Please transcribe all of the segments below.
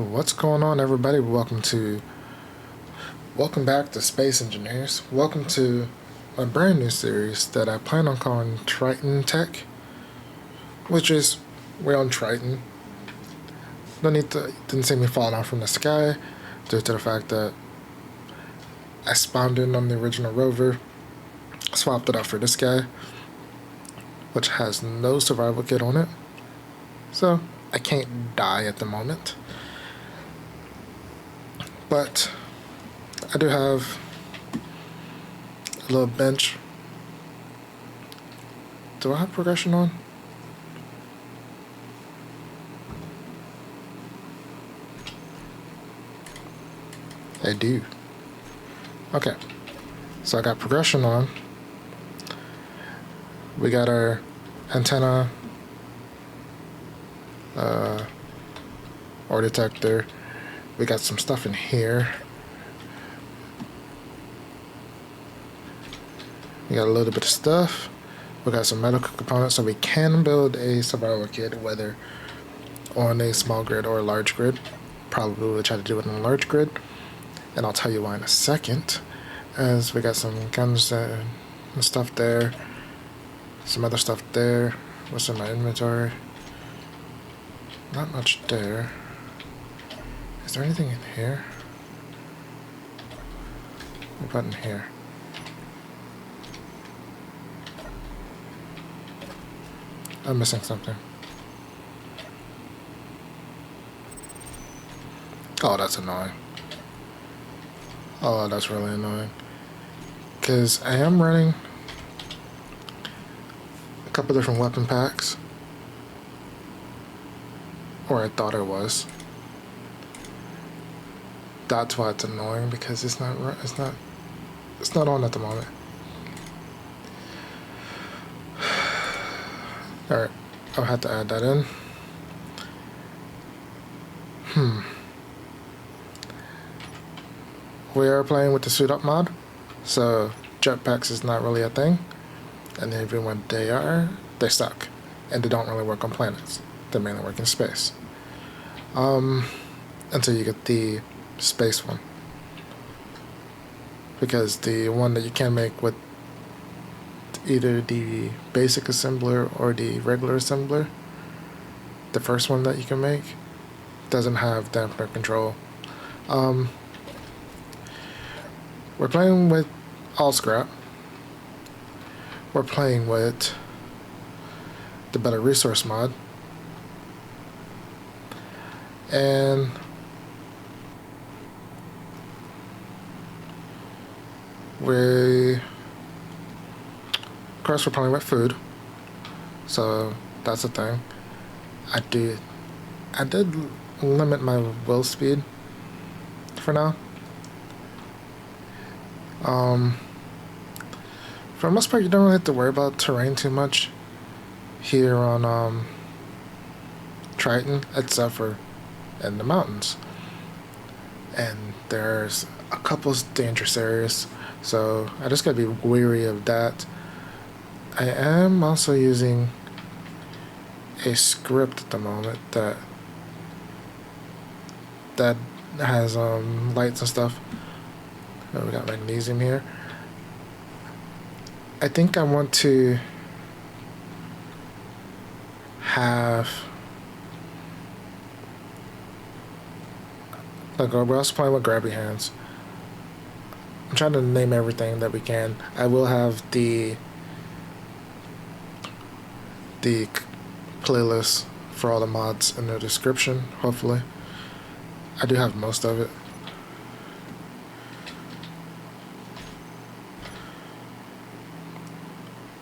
What's going on, everybody? Welcome back to Space Engineers. Welcome to a brand new series that I plan on calling Tritontech, which is we're on Triton. Didn't see me falling off from the sky due to the fact that I spawned in on the original rover, swapped it out for this guy, which has no survival kit on it, so I can't die at the moment. But I do have a little bench. Do I have progression on? I do. Okay. So I got progression on. We got our antenna or detector. We got some stuff in here. We got a little bit of stuff. We got some medical components, so we can build a survival kit, whether on a small grid or a large grid. Probably we'll try to do it on a large grid, and I'll tell you why in a second. As we got some guns and stuff there, some other stuff there. What's in my inventory? Not much there. Is there anything in here? What about in here? I'm missing something. Oh, that's annoying. Oh, that's really annoying. Because I am running a couple different weapon packs. Or I thought it was. That's why it's annoying, because it's not on at the moment. Alright, I'll have to add that in. We are playing with the suit up mod, so jetpacks is not really a thing. And even when they are, they suck. And they don't really work on planets. They mainly work in space. Until you get the space one. Because the one that you can make with either the basic assembler or the regular assembler, the first one that you can make, doesn't have dampener control. We're playing with all scrap. We're playing with the better resource mod. And of course we're playing with food, so that's the thing. I did limit my wheel speed for now. For the most part, you don't really have to worry about terrain too much here on Triton, except for in the mountains. And there's a couple dangerous areas, so I just gotta be wary of that. I am also using a script at the moment that has lights and stuff. Oh, we got magnesium here. I think I want to have, like, we're also playing with grabby hands. I'm trying to name everything that we can. I will have the playlist for all the mods in the description, hopefully. I do have most of it.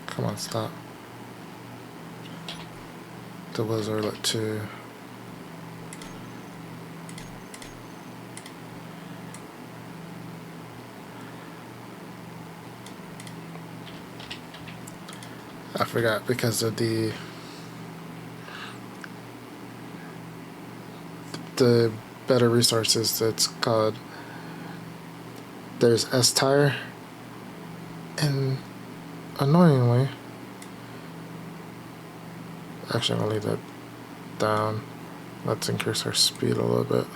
Come on, stop. The wizard at 2. I forgot because of the better resources. That's called, there's S tire, and annoyingly, actually I'm gonna leave that down. Let's increase our speed a little bit.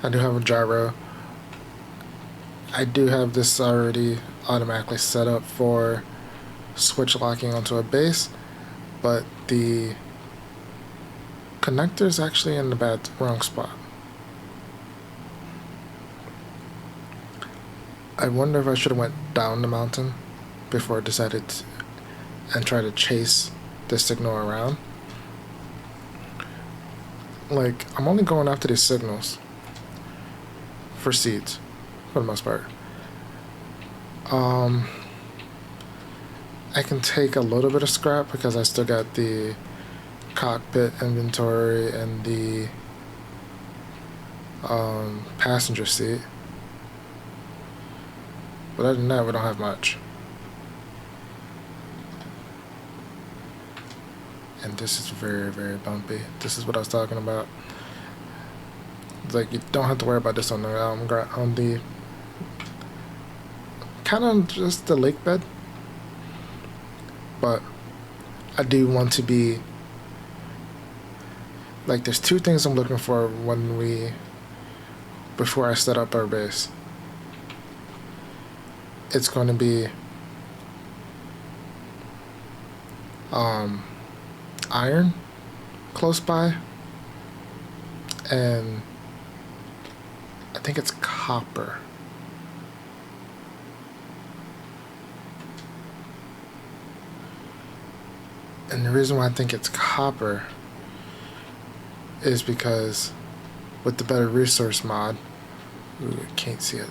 I do have a gyro. I do have this already automatically set up for switch locking onto a base, but the connector is actually in the wrong spot. I wonder if I should have went down the mountain before I decided and try to chase the signal around. Like, I'm only going after these signals for seeds, for the most part. I can take a little bit of scrap because I still got the cockpit inventory and the passenger seat. But other than that, we don't have much. And this is very, very bumpy. This is what I was talking about. It's like, you don't have to worry about this on the kind of just the lake bed. But I do want to be like, there's two things I'm looking for before I set up our base. It's going to be iron close by, and I think it's copper. And the reason why I think it's copper is because with the better resource mod, ooh, I can't see it.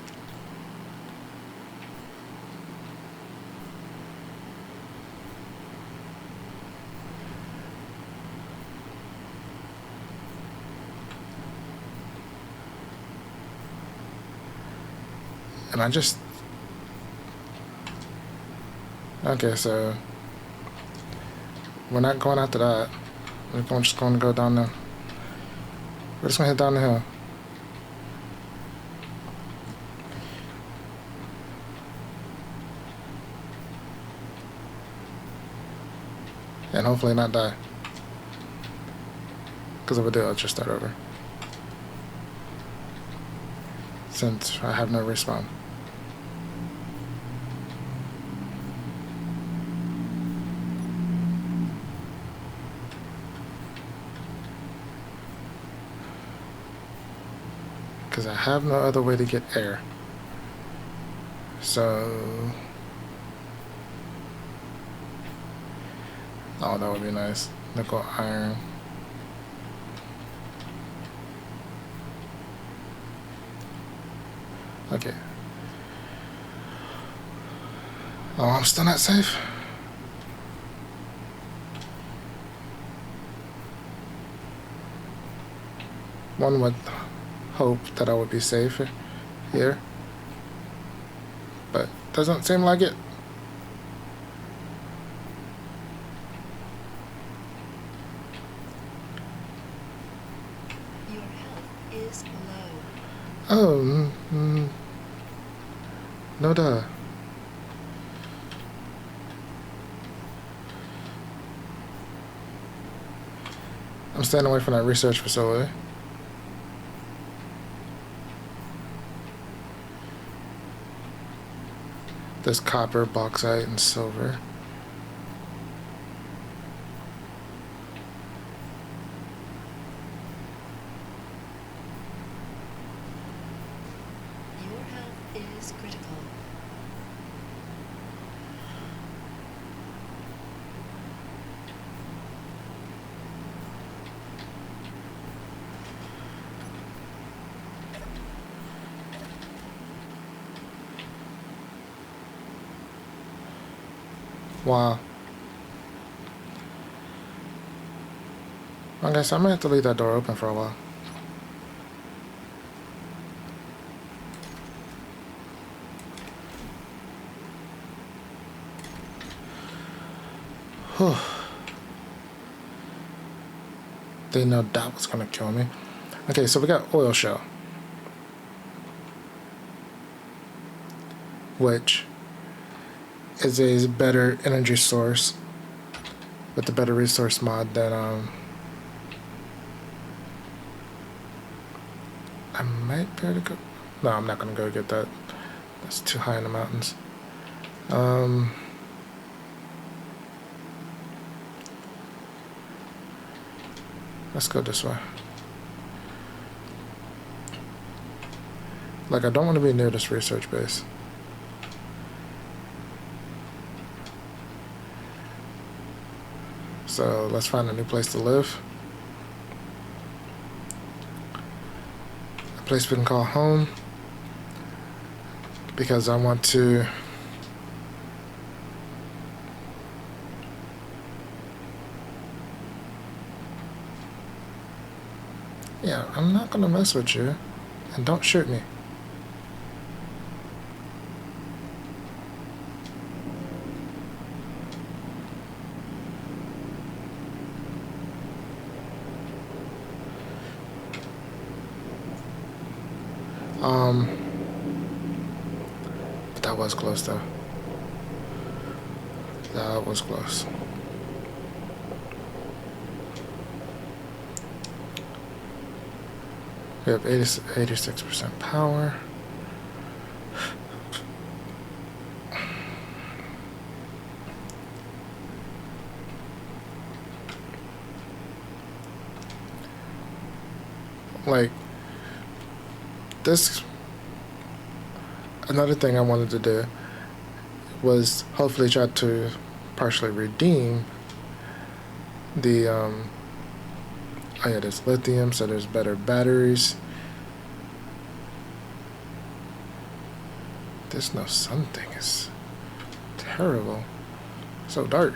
And okay, so we're not going after that. We're just going to go down the, we're just going to head down the hill. And hopefully not die. Because if I do, I'll just start over. Since I have no respawn. Because I have no other way to get air. So... oh, that would be nice. Nickel iron. Okay. Oh, I'm still not safe? One would hope that I would be safe here, but doesn't seem like it. Your health is low. Oh, no duh. I'm staying away from that research facility. There's copper, bauxite, and silver. Your health is critical. Wow. I guess I'm gonna have to leave that door open for a while. Whew. They know that was gonna kill me. Okay, so we got oil shell, which is a better energy source with the better resource mod than I might be able to go. No, I'm not gonna go get that. That's too high in the mountains. Let's go this way. Like, I don't want to be near this research base. So let's find a new place to live. A place we can call home. Because I want to... Yeah, I'm not gonna mess with you. And don't shoot me. But that was close though. That was close. We have 86% power. Like, this, another thing I wanted to do was hopefully try to partially redeem the, oh yeah, there's lithium, so there's better batteries. This no sun thing is terrible. So dark.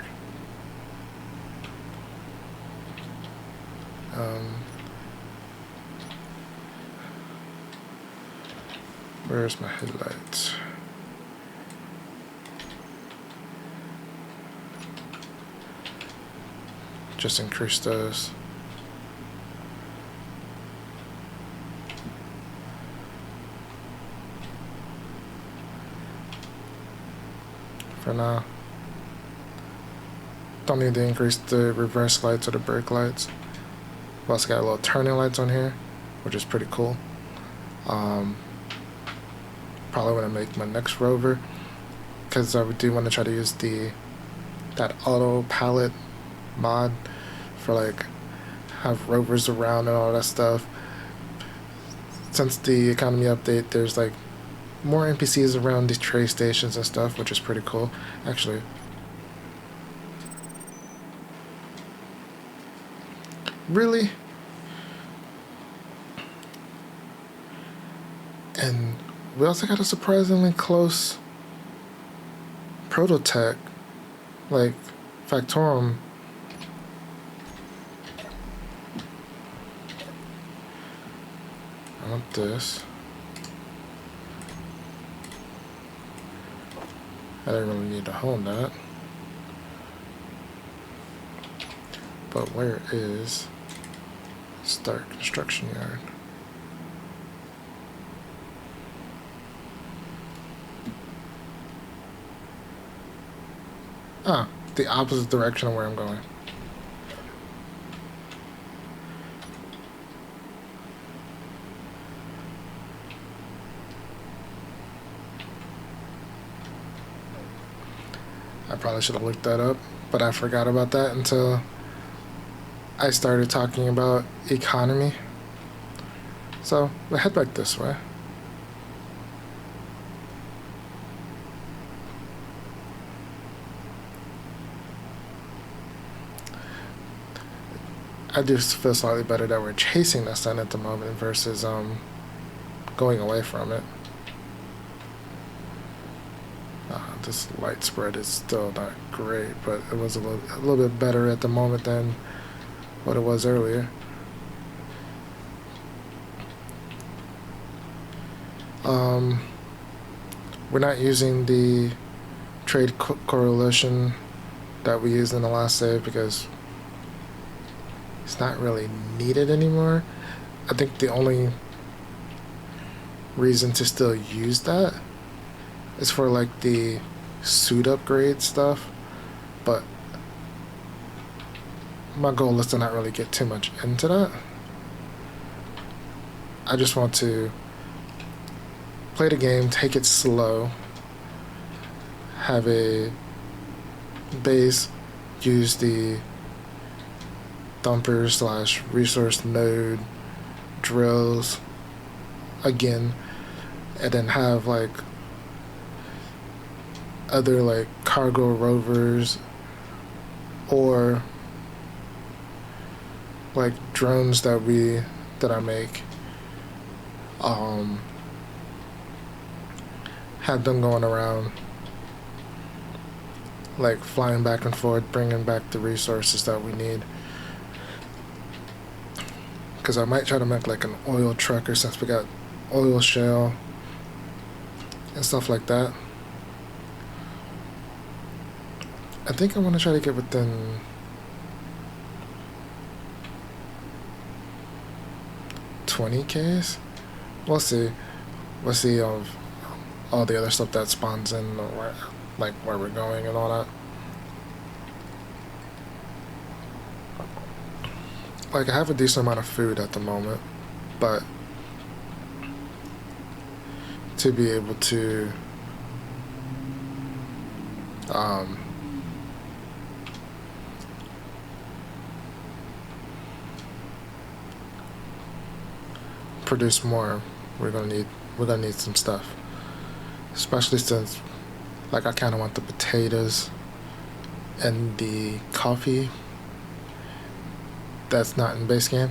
Where's my headlights? Just increase those. For now. Don't need to increase the reverse lights or the brake lights. We also got a little turning lights on here, which is pretty cool. Probably when I make my next rover, because I do want to try to use that auto palette mod for like have rovers around and all that stuff. Since the economy update, there's like more NPCs around these trade stations and stuff, which is pretty cool. Actually, really? And we also got a surprisingly close prototech, like Factorum. I want this. I didn't really need to hone that. But where is Start Construction Yard? Ah, the opposite direction of where I'm going. I probably should have looked that up, but I forgot about that until I started talking about economy. So, we'll head back this way. I do feel slightly better that we're chasing the sun at the moment versus going away from it. This light spread is still not great, but it was a little bit better at the moment than what it was earlier. We're not using the trade correlation that we used in the last save because it's not really needed anymore. I think the only reason to still use that is for like the suit upgrade stuff, but my goal is to not really get too much into that. I just want to play the game, take it slow, have a base, use the thumper slash resource node drills again, and then have like other like cargo rovers or like drones that I make, have them going around like flying back and forth, bringing back the resources that we need. Because I might try to make like an oil trucker, since we got oil shale and stuff like that. I think I want to try to get within $20,000. We'll see. We'll see of all the other stuff that spawns in, or like where we're going and all that. Like, I have a decent amount of food at the moment, but to be able to produce more, we're gonna need some stuff. Especially since, like, I kind of want the potatoes and the coffee that's not in base game.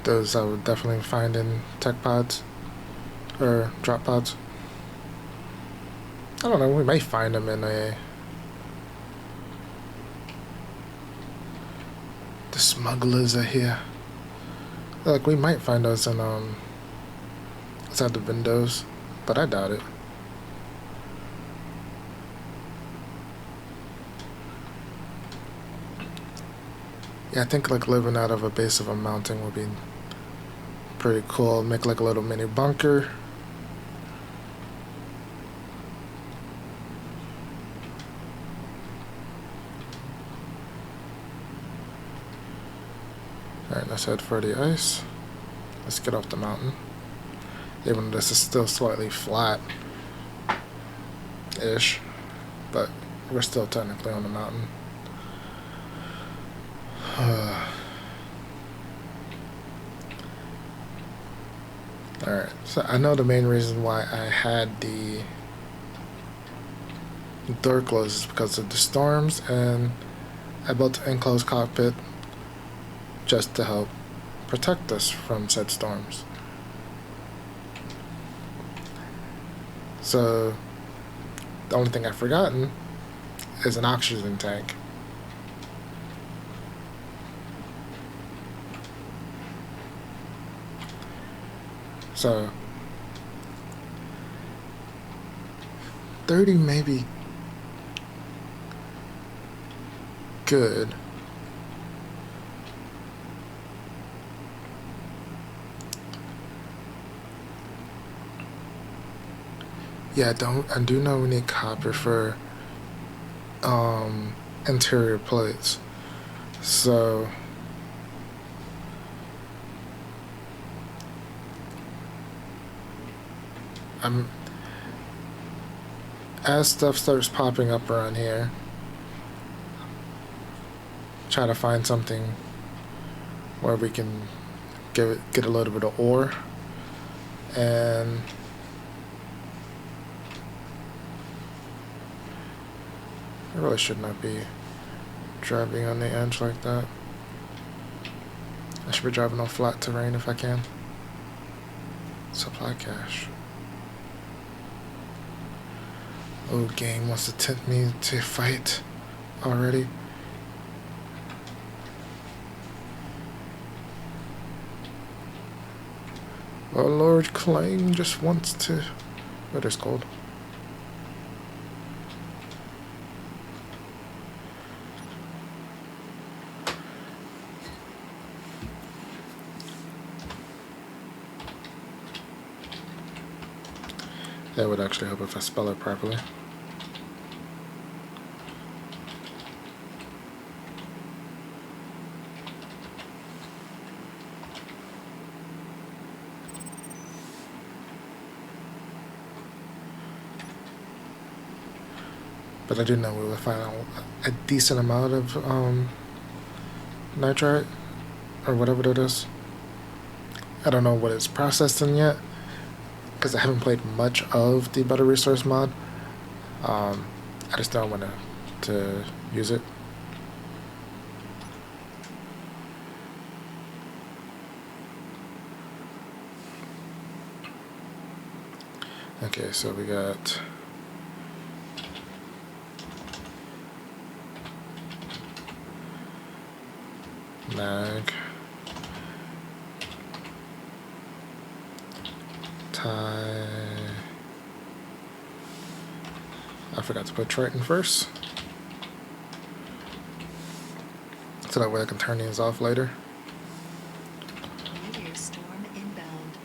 Those I would definitely find in tech pods or drop pods. I don't know, we may find them in the smugglers are here. Like, we might find those in inside the windows, but I doubt it. Yeah, I think like living out of a base of a mountain would be pretty cool. Make like a little mini bunker. Alright, let's head for the ice. Let's get off the mountain. Even though this is still slightly flat-ish, but we're still technically on the mountain. Alright, so I know the main reason why I had the door closed is because of the storms, and I built an enclosed cockpit just to help protect us from said storms. So the only thing I've forgotten is an oxygen tank. So 30 may be good. Yeah, I do know we need copper for interior plates. So as stuff starts popping up around here, try to find something where we can get a little bit of ore, and I really should not be driving on the edge like that. I should be driving on flat terrain if I can. Supply cache. Oh, game wants to tempt me to fight already. Well, Lord Clang just wants to... What is called? That would actually help if I spell it properly. But I do know we will find a decent amount of nitrite, or whatever it is. I don't know what it's processed in yet, because I haven't played much of the Better Resource mod. I just don't want to use it. Okay, so we got mag, tie. I forgot to put Triton first, so that way I can turn these off later. Meteor storm inbound.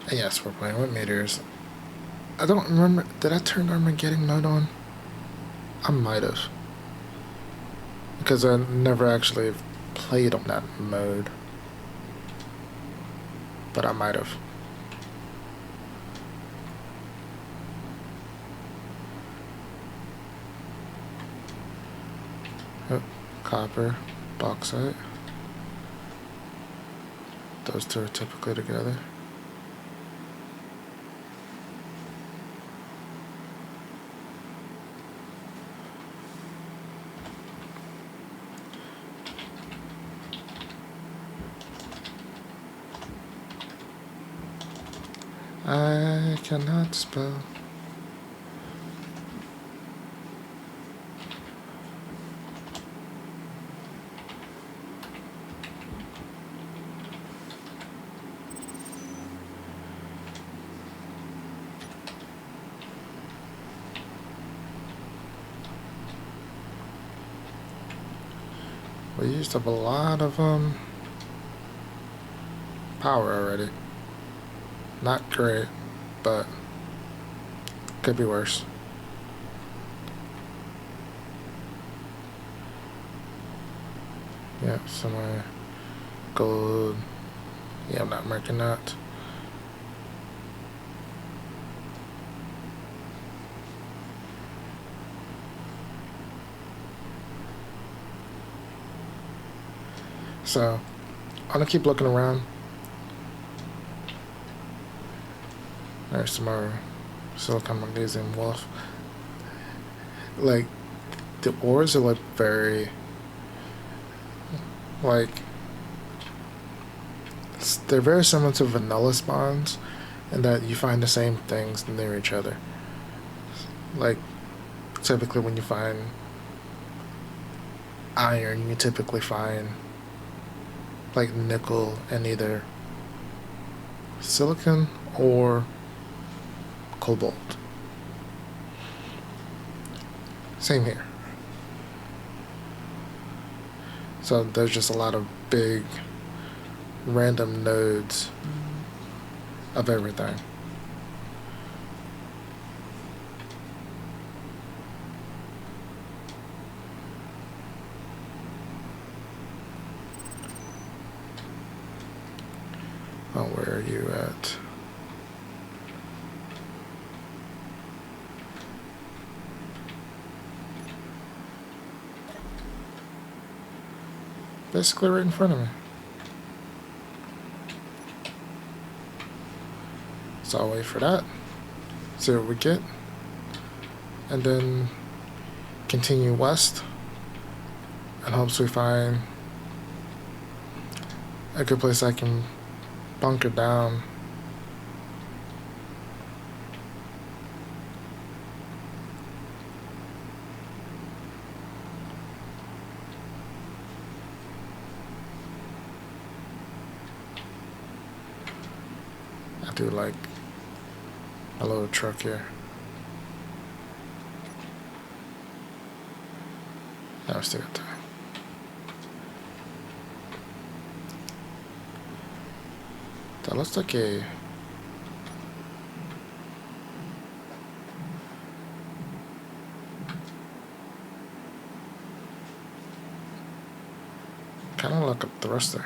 And yes, we're playing with meters. I don't remember, did I turn Armageddon mode on? I might have, because I never actually played on that mode, but I might have. Yep, copper, bauxite. Those two are typically together. I cannot spell. We used up a lot of power already. Not great, but could be worse. Yeah, somewhere gold. Yeah, I'm not marking that. So I'm gonna keep looking around. There's some more silicon magnesium wolf. Like, the ores are like very, like, they're very similar to vanilla spawns in that you find the same things near each other. Like, typically when you find iron, you typically find like nickel and either silicon or cobalt. Same here. So there's just a lot of big random nodes of everything. Oh, where are you at? Basically right in front of me. So I'll wait for that, see what we get, and then continue west, and hopes we find a good place I can bunker down. I do like a little truck here. Now we still got time. That looks like a kind of like a thruster.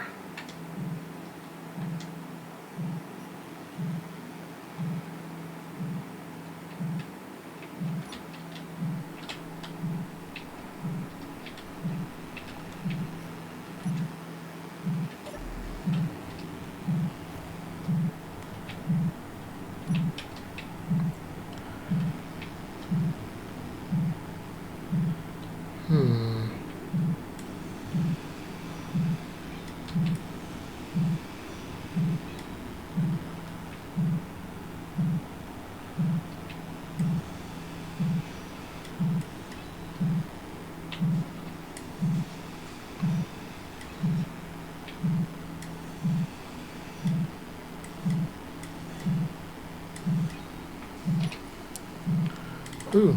Ooh,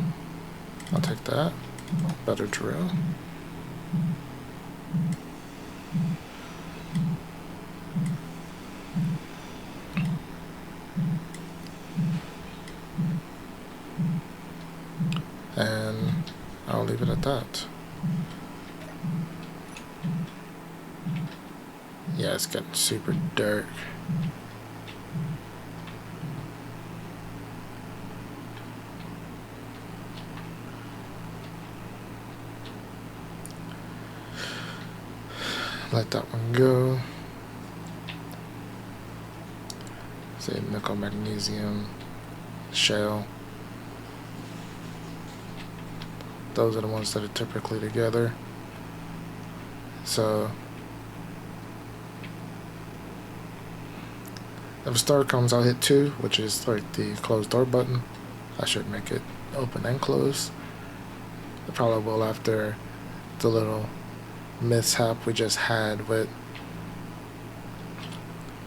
I'll take that. Better drill. And I'll leave it at that. Yeah, it's getting super dark. Let that one go. Say nickel, magnesium, shell. Those are the ones that are typically together. So if a star comes, I'll hit 2, which is like the closed door button. I should make it open and close. It probably will after the little mishap we just had with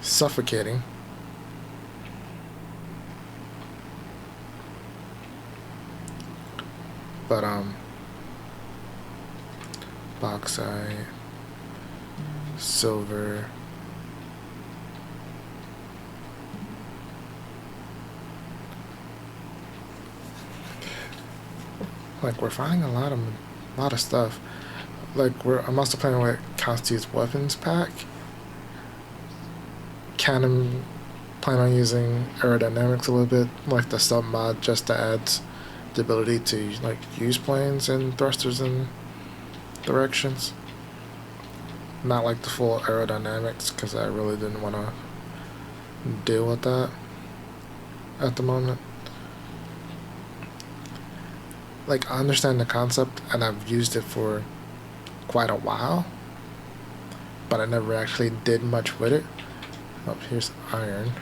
suffocating. But bauxite, silver, like we're finding a lot of stuff. Like I'm also playing with Casti's weapons pack. Canon plan on using aerodynamics a little bit, like the sub mod, just to add the ability to like use planes and thrusters and directions. Not like the full aerodynamics, because I really didn't want to deal with that at the moment. Like, I understand the concept and I've used it for quite a while, but I never actually did much with it. Oh, here's iron.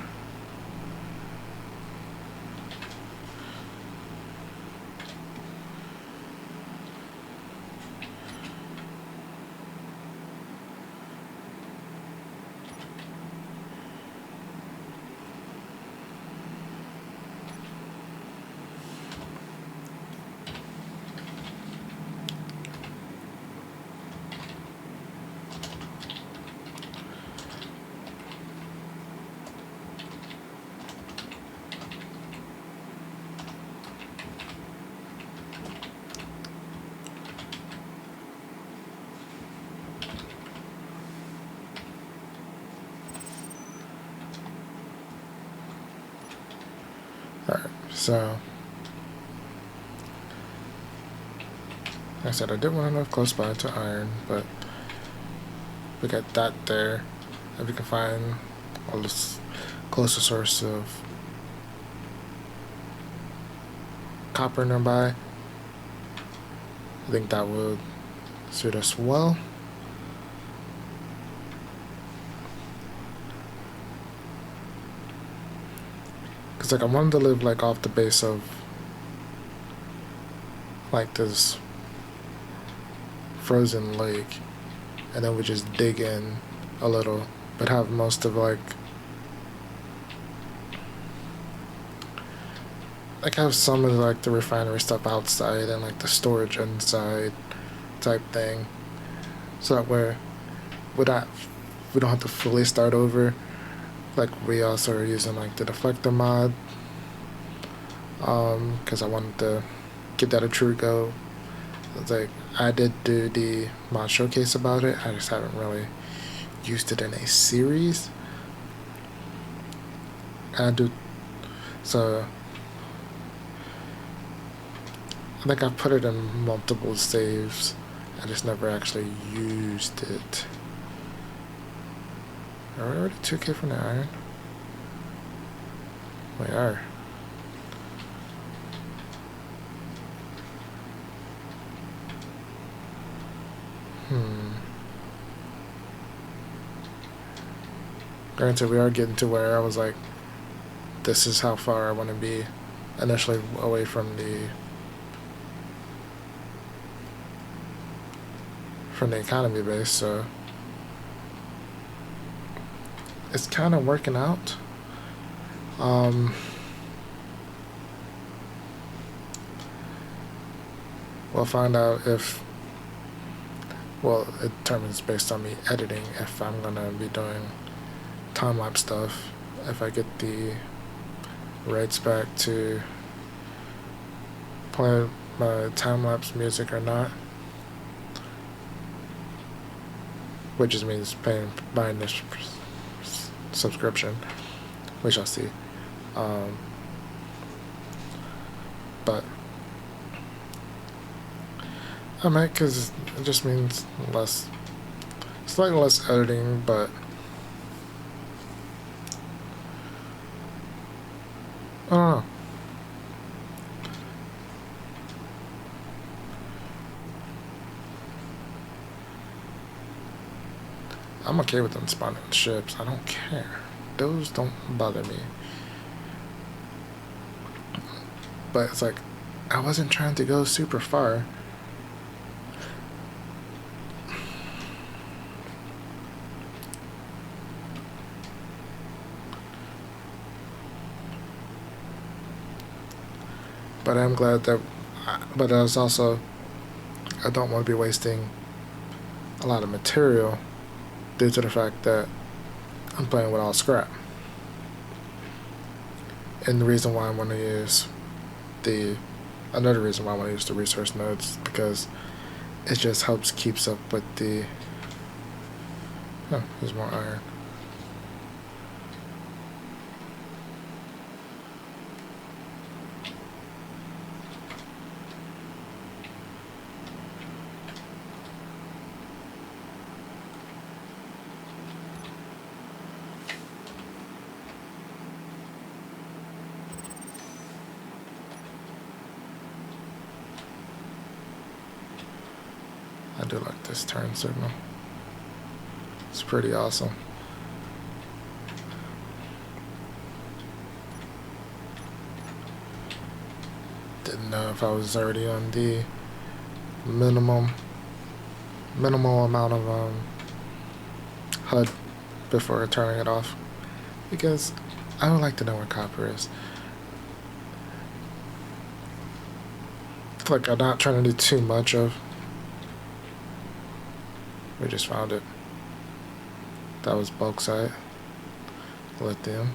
Alright, so like I said, I did want to live close by to iron, but we got that there. If we can find a closer source of copper nearby, I think that would suit us well. Cause like I wanted to live like off the base of like this frozen lake, and then we just dig in a little, but have most of like have some of like the refinery stuff outside and like the storage inside type thing, so that we don't have to fully start over. Like we also are using like the deflector mod, because I wanted to give that a true go. It's like I did do the mod showcase about it, I just haven't really used it in a series. So I think I put it in multiple saves, I just never actually used it. Are we already 2K from the iron? We are. Granted, we are getting to where I was like, this is how far I want to be initially away from the economy base, so it's kind of working out. we'll find out if, well, it determines based on me editing if I'm gonna be doing time-lapse stuff, if I get the rights back to play my time-lapse music or not, which just means buying this subscription. We shall see. But I might, because it just means slightly less editing, but I don't know. I'm okay with them spawning ships. I don't care. Those don't bother me. But it's like, I wasn't trying to go super far. But I'm glad that, but I was also, I don't want to be wasting a lot of material due to the fact that I'm playing with all scrap. And the reason why I want to use another reason why I want to use the resource nodes, because it just keeps up with the, oh, there's more iron. I do like this turn signal. It's pretty awesome. Didn't know if I was already on the minimal amount of HUD before turning it off, because I would like to know where copper is. Like, I'm not trying to do too much of. We just found it. That was bauxite, lithium.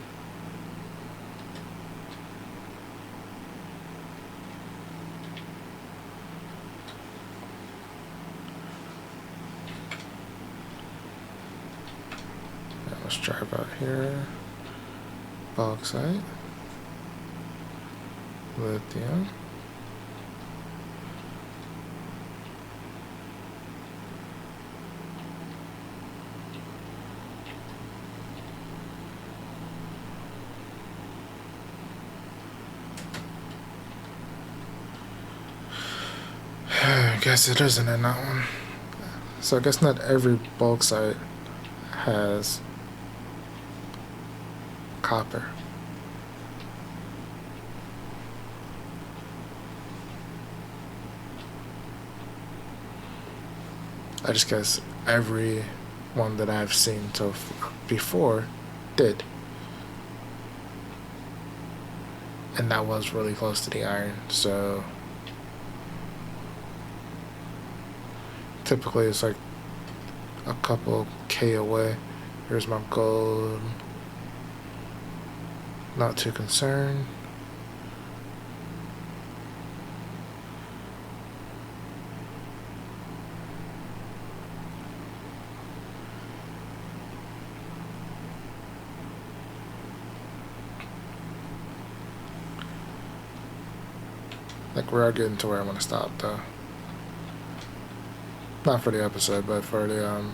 Yeah, let's drive out here. Bauxite, lithium. I guess it isn't in that one. So I guess not every bauxite has copper. I just guess every one that I've seen before did. And that was really close to the iron, so typically it's like a couple K away. Here's my gold. Not too concerned. Like, we're getting to where I want to stop though. Not for the episode, but for the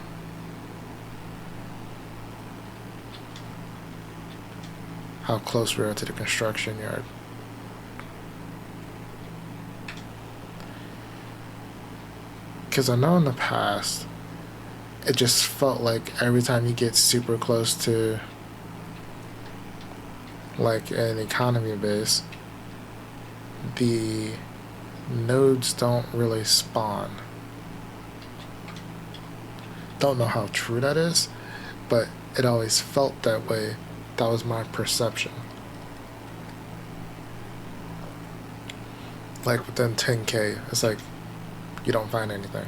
how close we are to the construction yard. Because I know in the past, it just felt like every time you get super close to like an economy base, the nodes don't really spawn. Don't know how true that is, but it always felt that way. That was my perception. Like within 10K, it's like you don't find anything.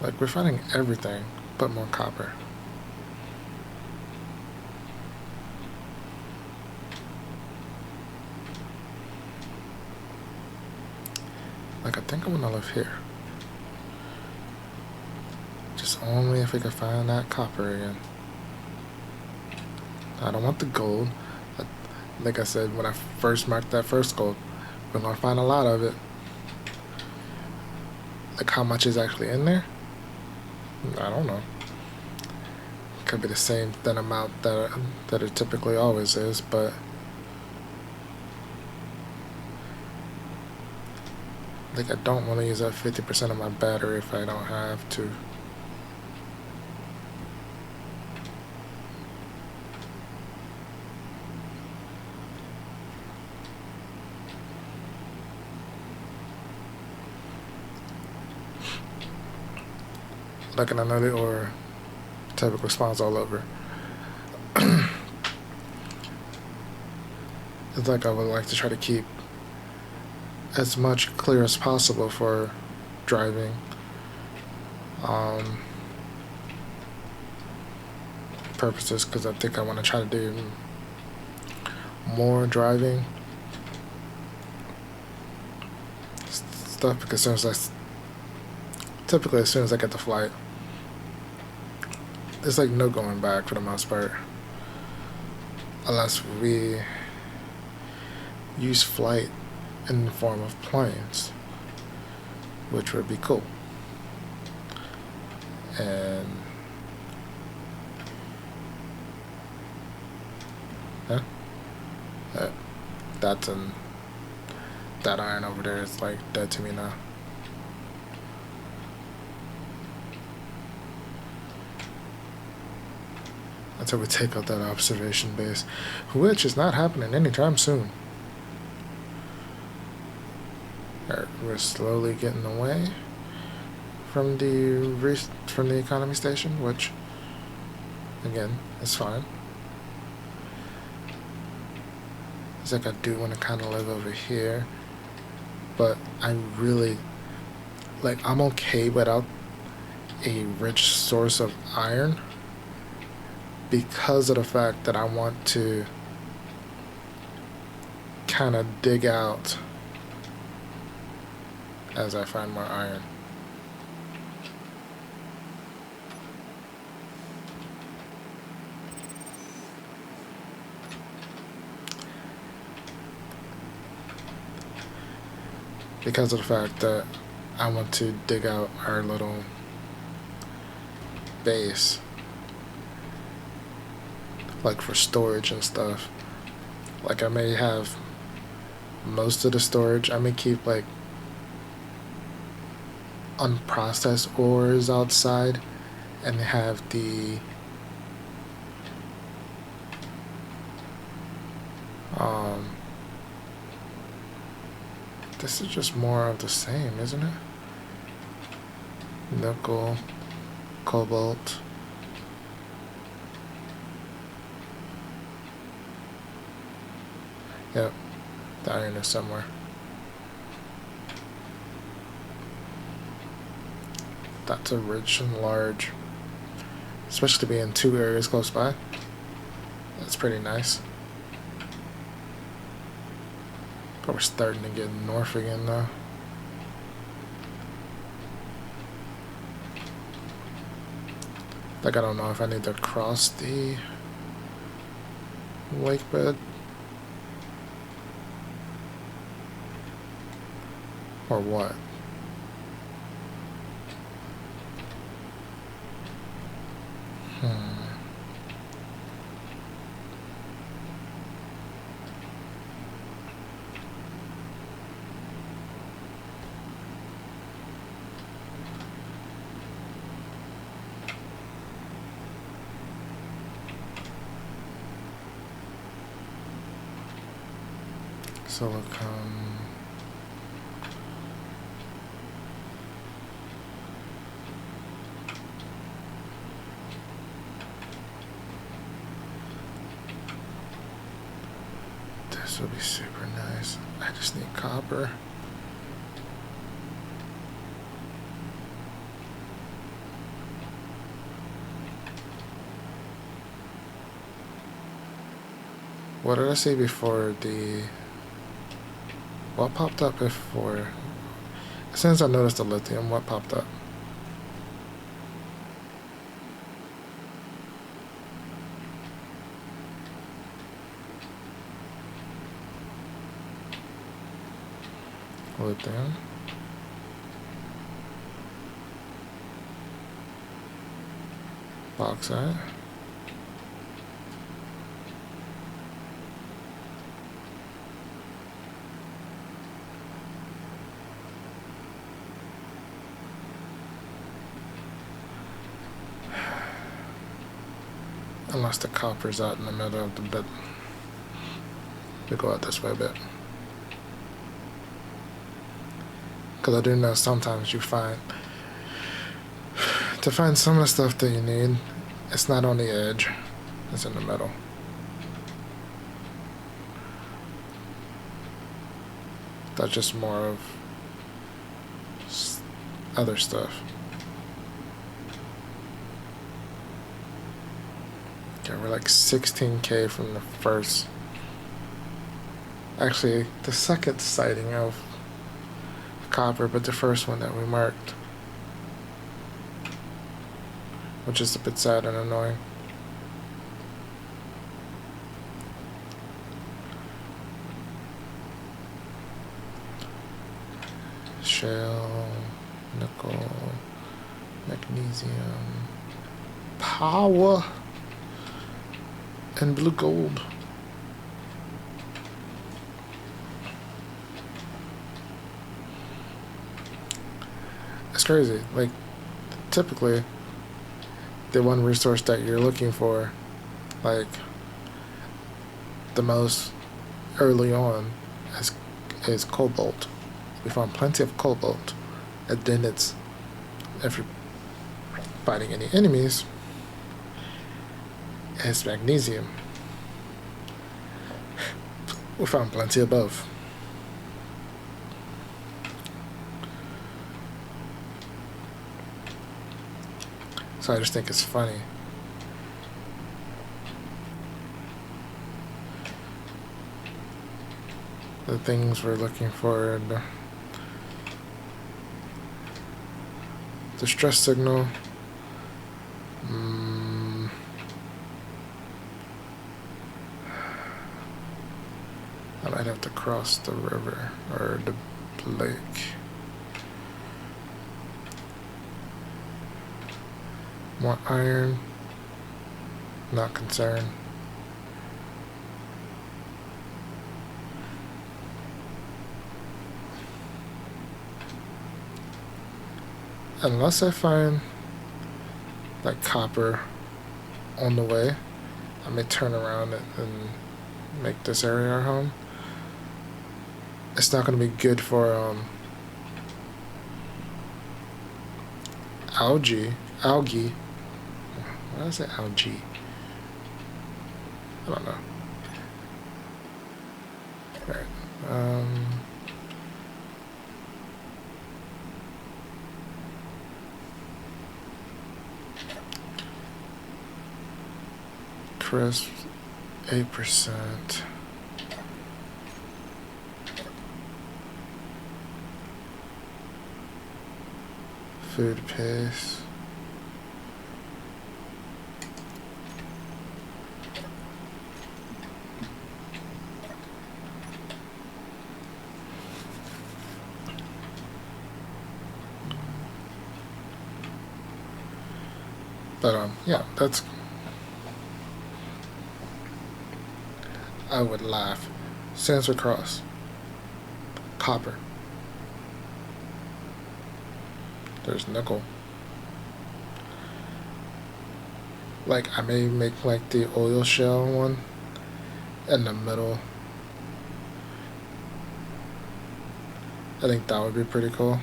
Like, we're finding everything but more copper. Like, I think I'm gonna live here. Just only if we can find that copper again. I don't want the gold. Like I said, when I first marked that first gold, we're gonna find a lot of it. Like, how much is actually in there? I don't know. Could be the same thin amount that it typically always is, but like, I don't want to use up 50% of my battery if I don't have to. Like, and I know the ore typically spawns all over. It's like I would like to try to keep as much clear as possible for driving. Purposes, because I think I want to try to do more driving stuff, because as soon as typically as soon as I get the flight, there's like no going back for the most part, unless we use flight in the form of planes, which would be cool. And that iron over there is like dead to me now. Until we take out that observation base, which is not happening anytime soon. Alright, we're slowly getting away from the economy station, which again is fine. It's like I do want to kind of live over here, but I really, like, I'm okay without a rich source of iron because of the fact that I want to kind of dig out as I find more iron. Because of the fact that I want to dig out our little base, like for storage and stuff. Like, I may have most of the storage. I may keep like unprocessed ores outside and have the this is just more of the same, isn't it? Nickel, cobalt. Yep, the iron is somewhere. That's a rich and large, especially to be in two areas close by. That's pretty nice. But we're starting to get north again though. Like, I don't know if I need to cross the lake bed or what. Silicon. This would be super nice. I just need copper. What did I say before the... What popped up before... As soon as I noticed the lithium, what popped up? Lithium. Bauxite. Unless the copper's out in the middle of the bit. We go out this way a bit. Because I do know sometimes you find... To find some of the stuff that you need, it's not on the edge. It's in the middle. That's just more of other stuff. Okay, we're like 16K from the first... Actually, the second sighting of copper, but the first one that we marked. Which is a bit sad and annoying. Shale, nickel, magnesium, power, and blue gold. It's crazy. Like, typically, the one resource that you're looking for, like, the most early on is cobalt. We found plenty of cobalt, and then it's, if you're fighting any enemies, it's magnesium. We found plenty above. So I just think it's funny. The things we're looking for, and the stress signal. I might have to cross the river or the lake. More iron. Not concerned. Unless I find like copper on the way, I may turn around and make this area our home. It's not going to be good for algae. Why did I say algae? I don't know. Alright. Crisp, 8%. Food paste. But yeah, that's... I would laugh. Sensor cross. Copper. There's nickel. Like, I may make like the oil shell one in the middle. I think that would be pretty cool.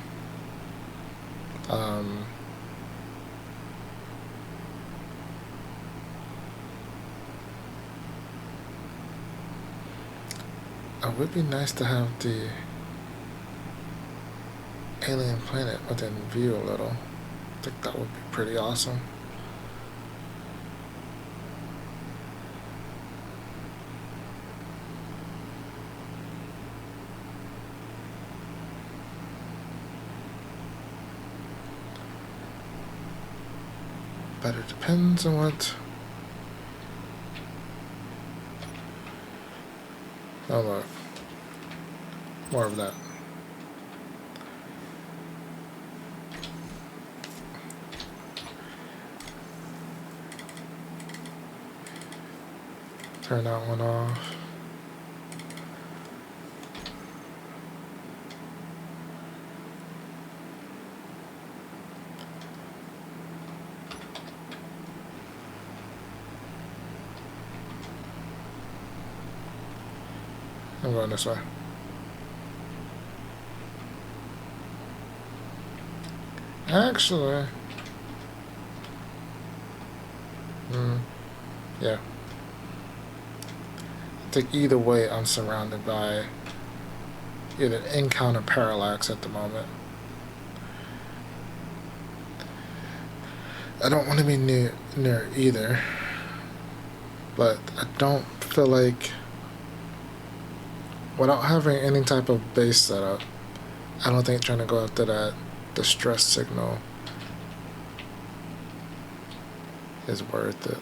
It would be nice to have the alien planet within view a little. I think that would be pretty awesome. But it depends on what... Oh look. More of that. Turn that one off. I'm going this way. Actually, yeah. I think either way, I'm surrounded by either encounter parallax at the moment. I don't want to be near either, but I don't feel like, without having any type of base setup, I don't think trying to go after that distress signal is worth it.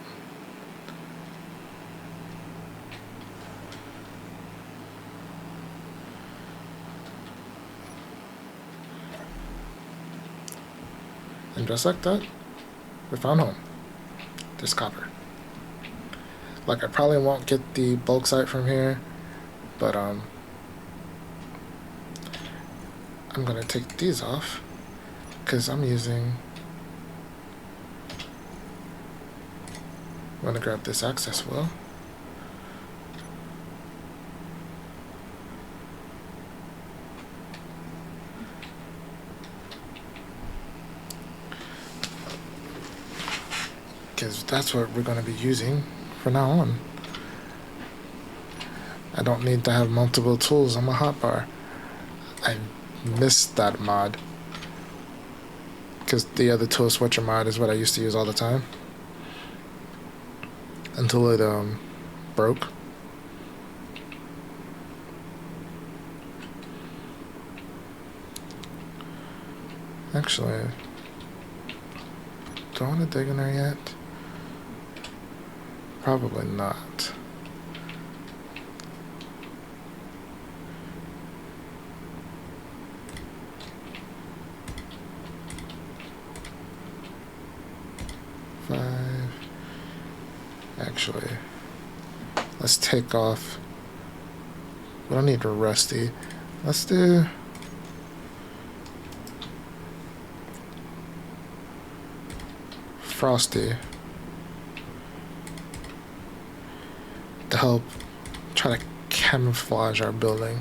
And just like that, we found home. There's copper. Like, I probably won't get the bulk site from here, but I'm gonna take these off because I'm gonna grab this access well. Because that's what we're gonna be using from now on. I don't need to have multiple tools on my hotbar. I missed that mod because the other tool switcher mod is what I used to use all the time until it broke. Actually, do I want to dig in there yet? Probably not. Actually, let's take off. We don't need a rusty. Let's do frosty to help try to camouflage our building.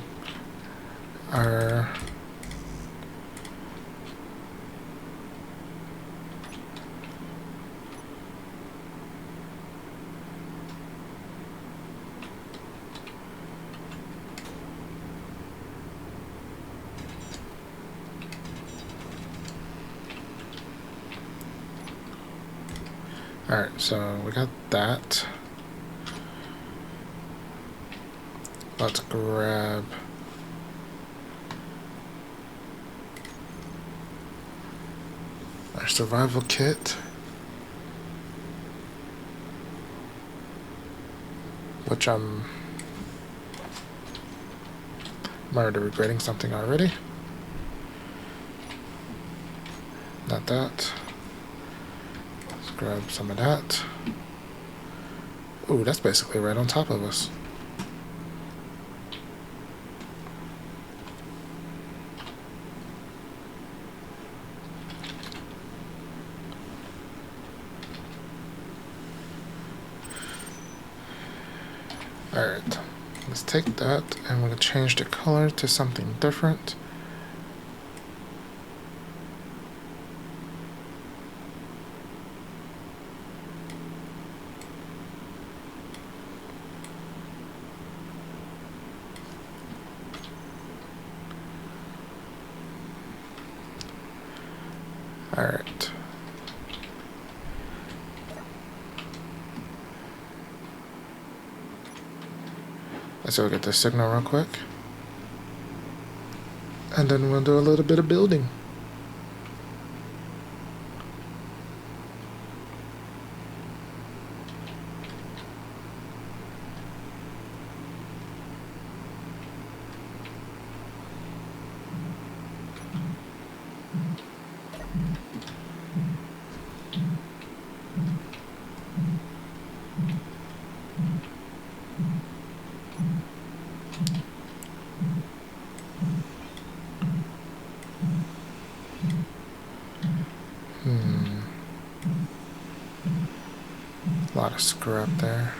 Alright, so we got that. Let's grab our survival kit, which I'm already regretting something already. Not that. Let's grab some of that. Ooh, that's basically right on top of us. Alright, let's take that and we're going to change the color to something different. Alright. Let's go get the signal real quick. And then we'll do a little bit of building. A lot of screw up there.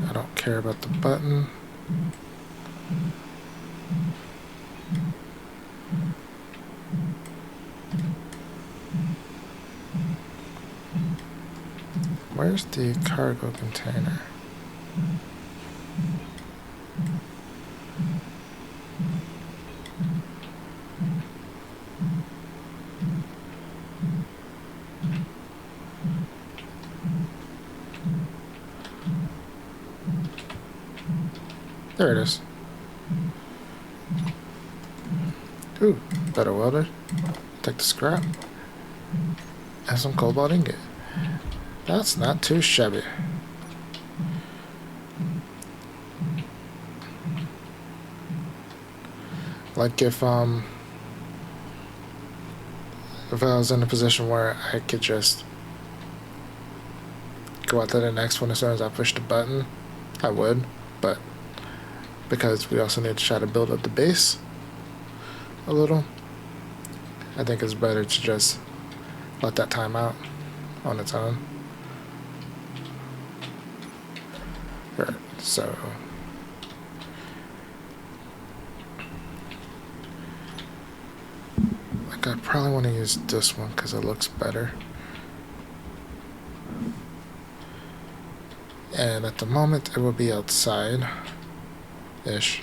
I don't care about the button. Where's the cargo container? There it is. Ooh, better welded. Take the scrap. And some cobalt ingot. That's not too shabby. Like if I was in a position where I could just go out to the next one as soon as I push the button, I would, but because we also need to try to build up the base a little, I think it's better to just let that time out on its own. Right, so like I probably want to use this one because it looks better. And at the moment it will be outside ish.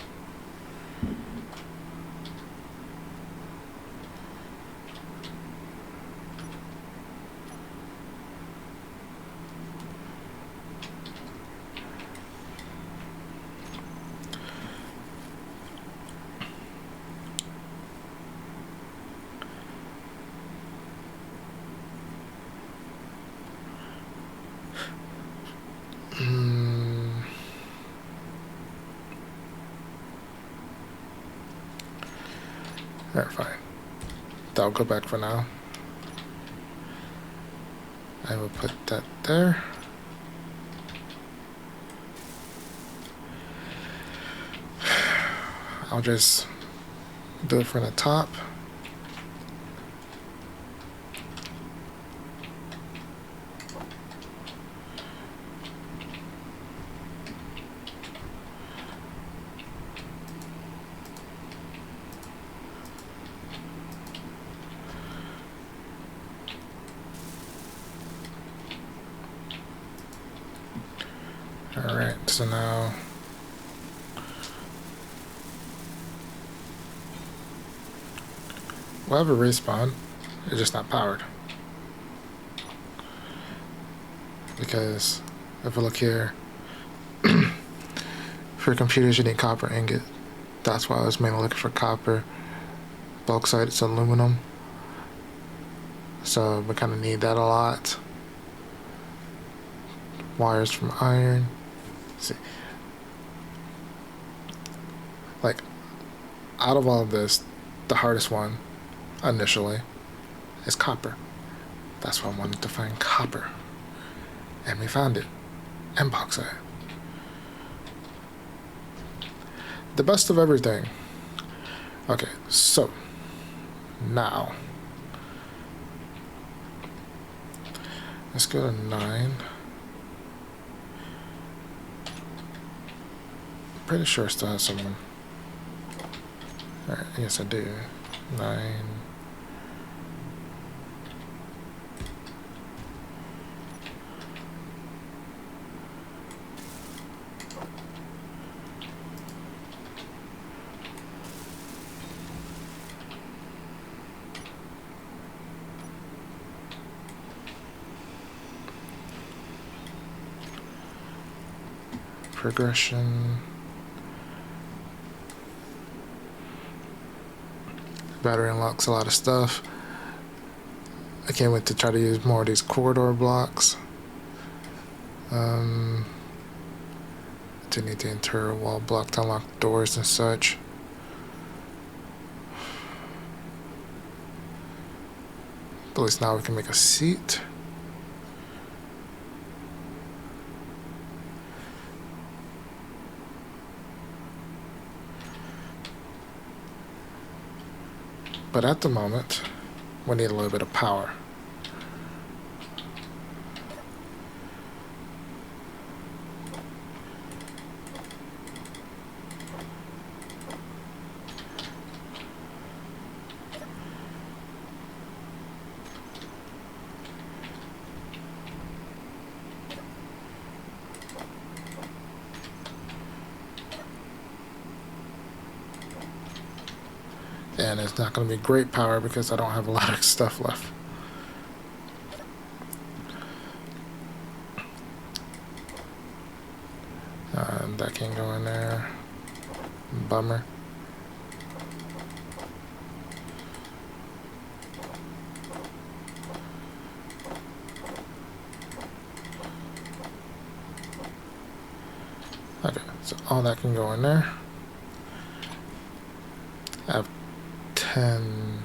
Alright, fine. That'll go back for now. I will put that there. I'll just do it from the top. Alright, so now we'll have a respawn, it's just not powered. Because if we look here, for computers you need copper ingot. That's why I was mainly looking for copper. Bauxite, it's aluminum. So we kind of need that a lot. Wires from iron. Let's see. Like, out of all of this, the hardest one, initially, is copper. That's why I wanted to find copper. And we found it. And bauxite. The best of everything. Okay, so, now, let's go to 9. Pretty sure I still have some. Alright, yes I do. 9. progression. Battery unlocks a lot of stuff. I can't wait to try to use more of these corridor blocks. I do need the interior wall block to unlock doors and such. At least now we can make a seat. But at the moment, we need a little bit of power. And it's not going to be great power because I don't have a lot of stuff left. That can't go in there. Bummer. Okay, so all that can go in there. I have 10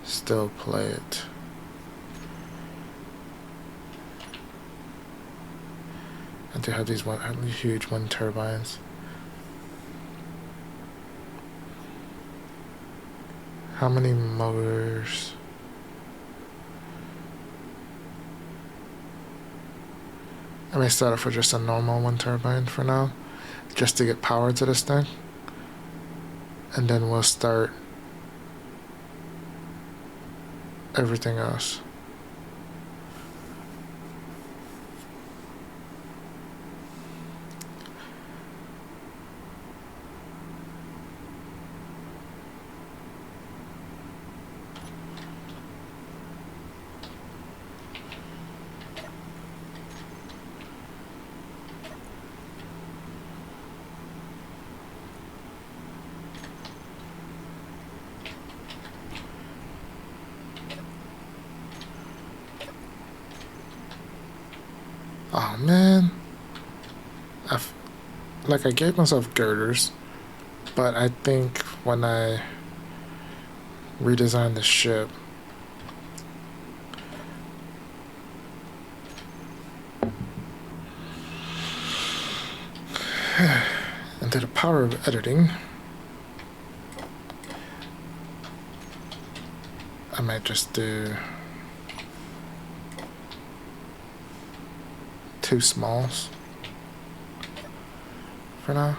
still play it. I do have these huge wind turbines. How many motors? I may start off with just a normal wind turbine for now, just to get power to this thing. And then we'll start everything else. Oh man, I gave myself girders, but I think when I redesigned the ship, and to the power of editing, I might just do 2 smalls for now.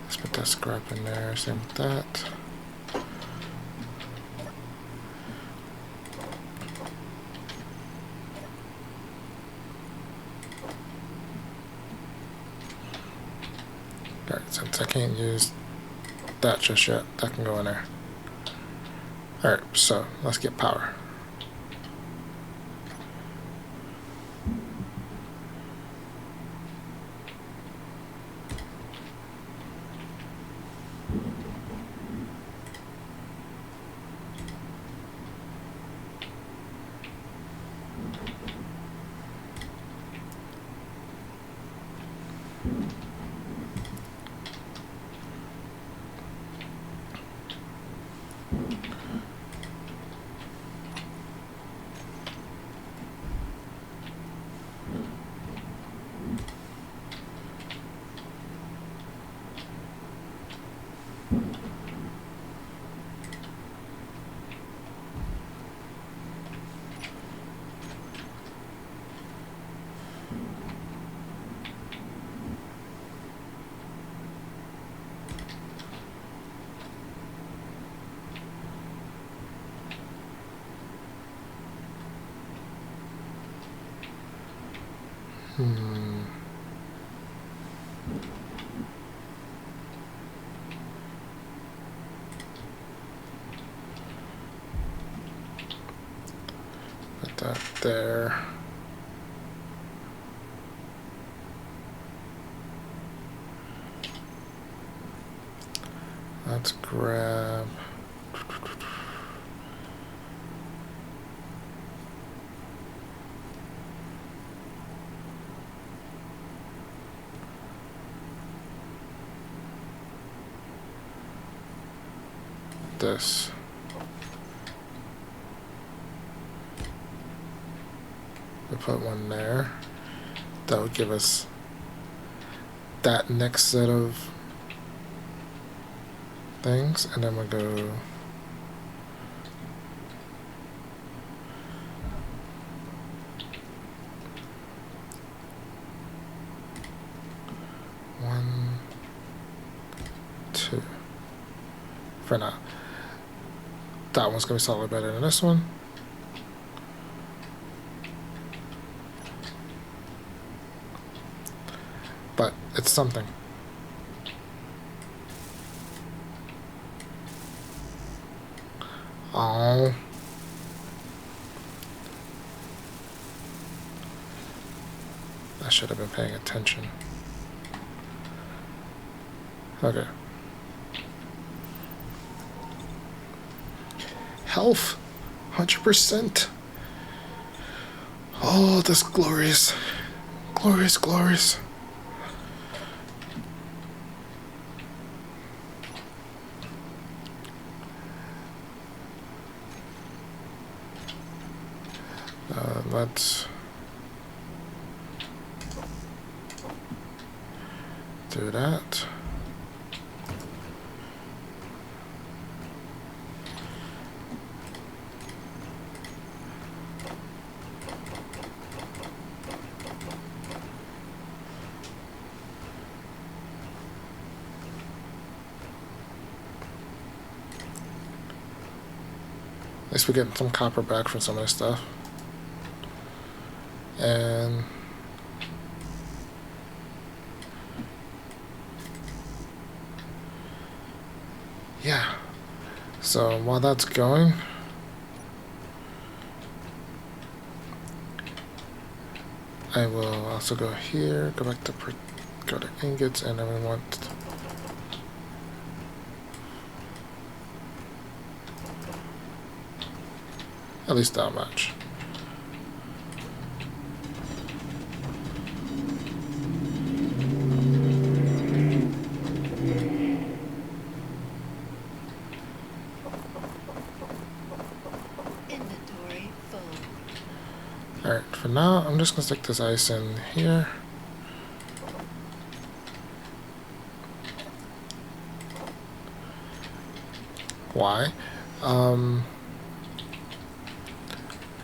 Let's put that scarp in there, same with that. Alright, since I can't use that just yet, that can go in there. Alright, so let's get power. Put that there. Let's grab this. We put one there. That would give us that next set of things, and then we'll go one, two. For now. That one's gonna be slightly better than this one. But it's something. Oh. I should have been paying attention. Okay. Health, 100%. Oh, that's glorious. Glorious, glorious. Let's do that. At least we're getting some copper back from some of this stuff. And yeah, so while that's going, I will also go here, go back to go to ingots, and then we want at least that much. Alright, for now, I'm just going to stick this ice in here. Why?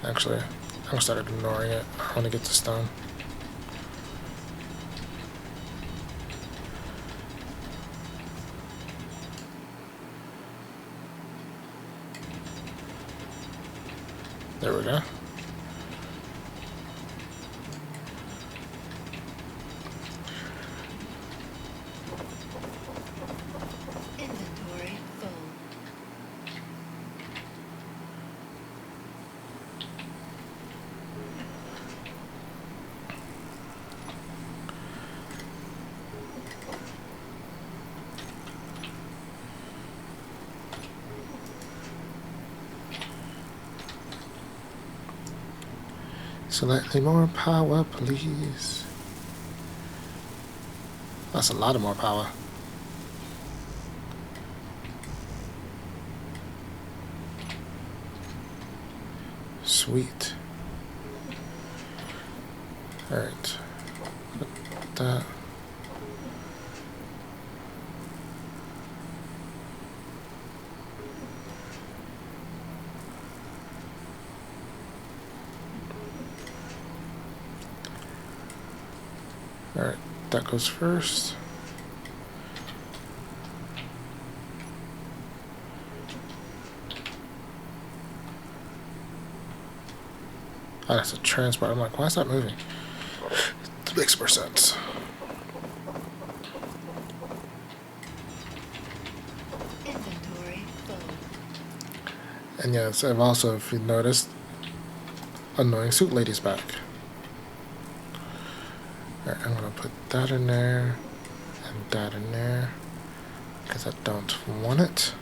Actually, I'm going to start ignoring it. I want to get this done. There we go. Slightly more power, please. That's a lot of more power. Sweet. Alright. Put that. Alright, that goes first. Oh, that's a transport. I'm like, why is that moving? It makes more sense. Inventory full. And yes, I've also, if you noticed, annoying suit lady's back. Alright, I'm gonna put that in there and that in there because I don't want it.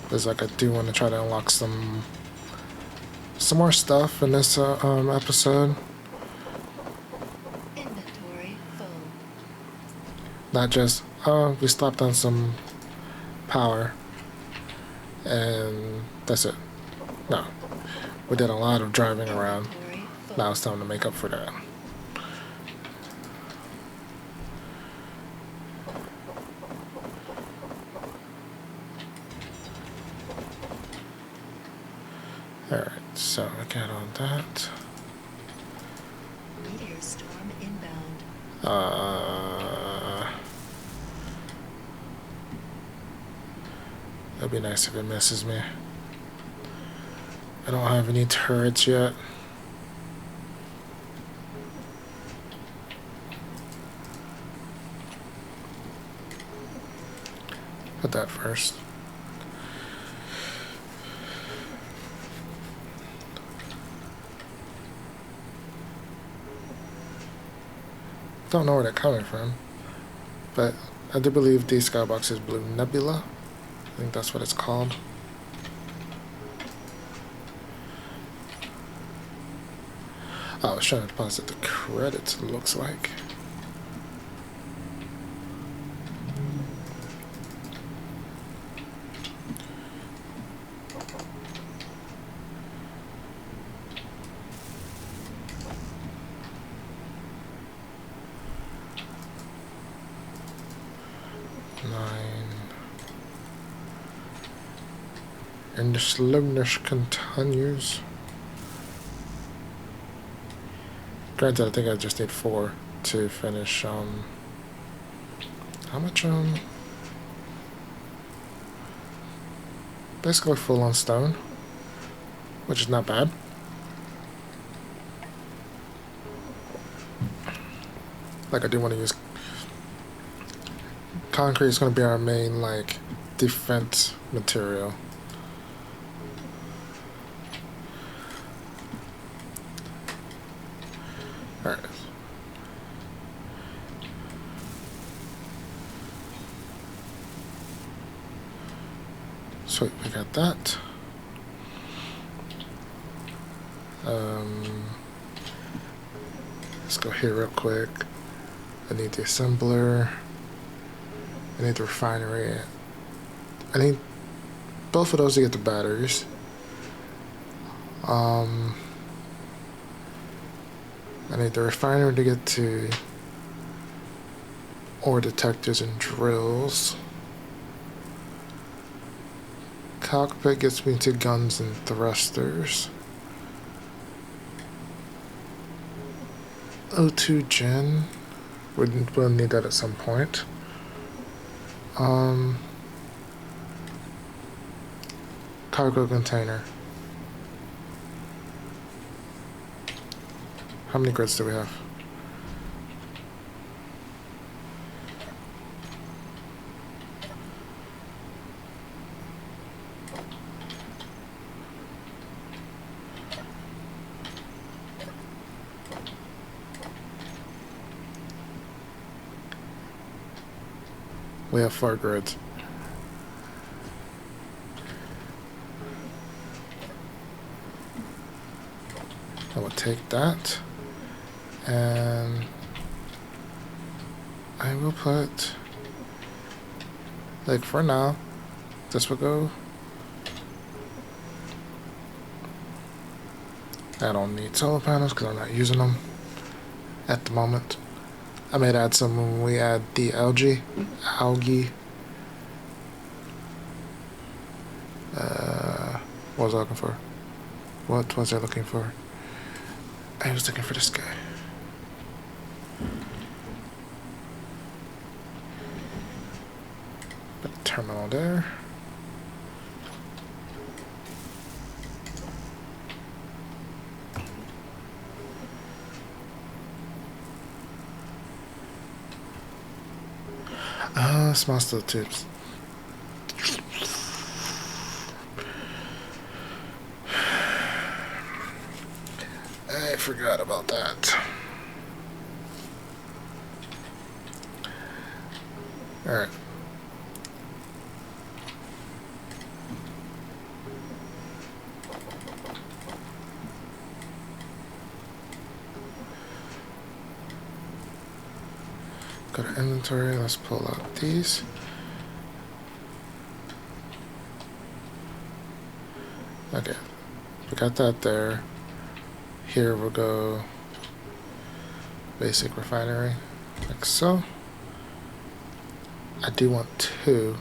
Because like I do want to try to unlock some more stuff in this episode. Inventory full. Not just we slapped on some power and that's it. No, we did a lot of driving around. Inventory full. Now it's time to make up for that. Alright, so I got on that. Meteor storm inbound. That'd be nice if it misses me. I don't have any turrets yet. Put that first. Don't know where they're coming from, but I do believe the skybox is Blue Nebula. I think that's what it's called. Oh, I was trying to deposit the credits, it looks like. And the slowness continues. Granted, I think I just need 4 to finish, how much, basically full on stone, which is not bad. Like, I do want to use concrete. Is going to be our main, like, defense material. Alright. Sweet, we got that. Let's go here real quick. I need the assembler. I need the refinery. I need both of those to get the batteries. I need the refiner to get to ore detectors and drills. Cockpit gets me to guns and thrusters. O2 gen. We'll need that at some point. Cargo container. How many grids do we have? We have 4 grids. I will take that. And I will put, like, for now, this will go. I don't need solar panels because I'm not using them at the moment. I might add some when we add the algae. What was I looking for? What was I looking for? I was looking for this guy. Put the terminal there. Small steel tubes. I forgot about that. Alright. Go to inventory, let's pull out these. Okay, we got that there. Here we'll go basic refinery, like so. I do want 2,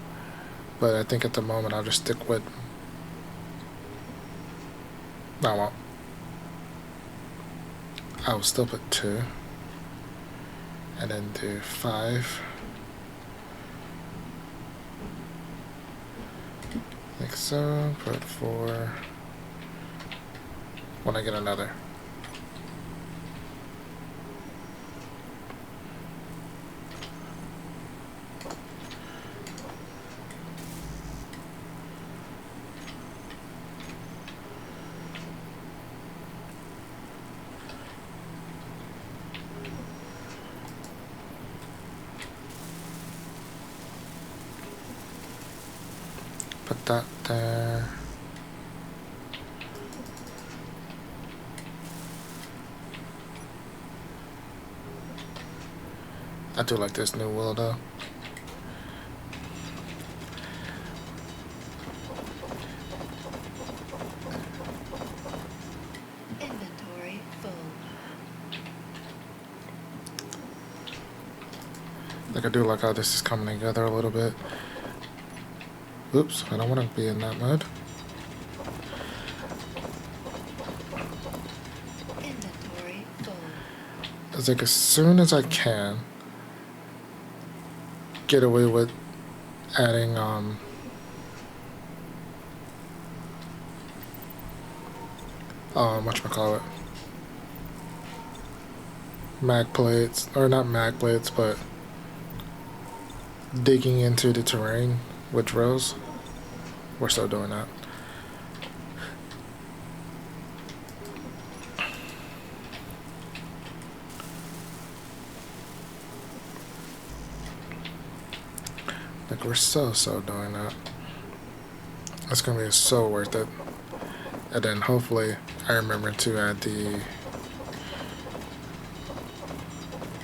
but I think at the moment I'll just stick with, no, I won't. I will still put 2. And then do 5. Like so, put 4. When I get another. Put that there. I do like this new wheel though. Inventory full. Like I do like how this is coming together a little bit. Oops, I don't want to be in that mode. Inventory full. It's like as soon as I can get away with adding whatchamacallit, mag plates, or not mag plates, but digging into the terrain with drills. We're still doing that. Like we're so doing that. It's gonna be so worth it. And then hopefully I remember to add the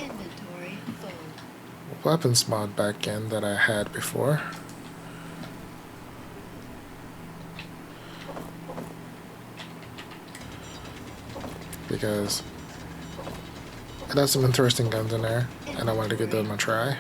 Inventory full. weapons mod back in that I had before. Because it has some interesting guns in there and I wanted to give them a try.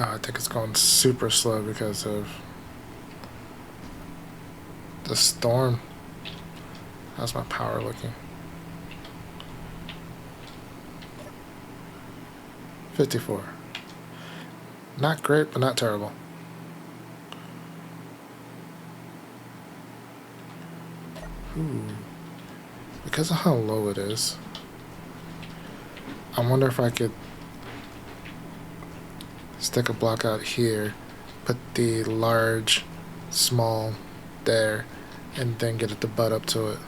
I think it's going super slow because of the storm. How's my power looking? 54. Not great, but not terrible. Ooh. Because of how low it is, I wonder if I could stick a block out here, put the large, small there, and then get it to butt up to it.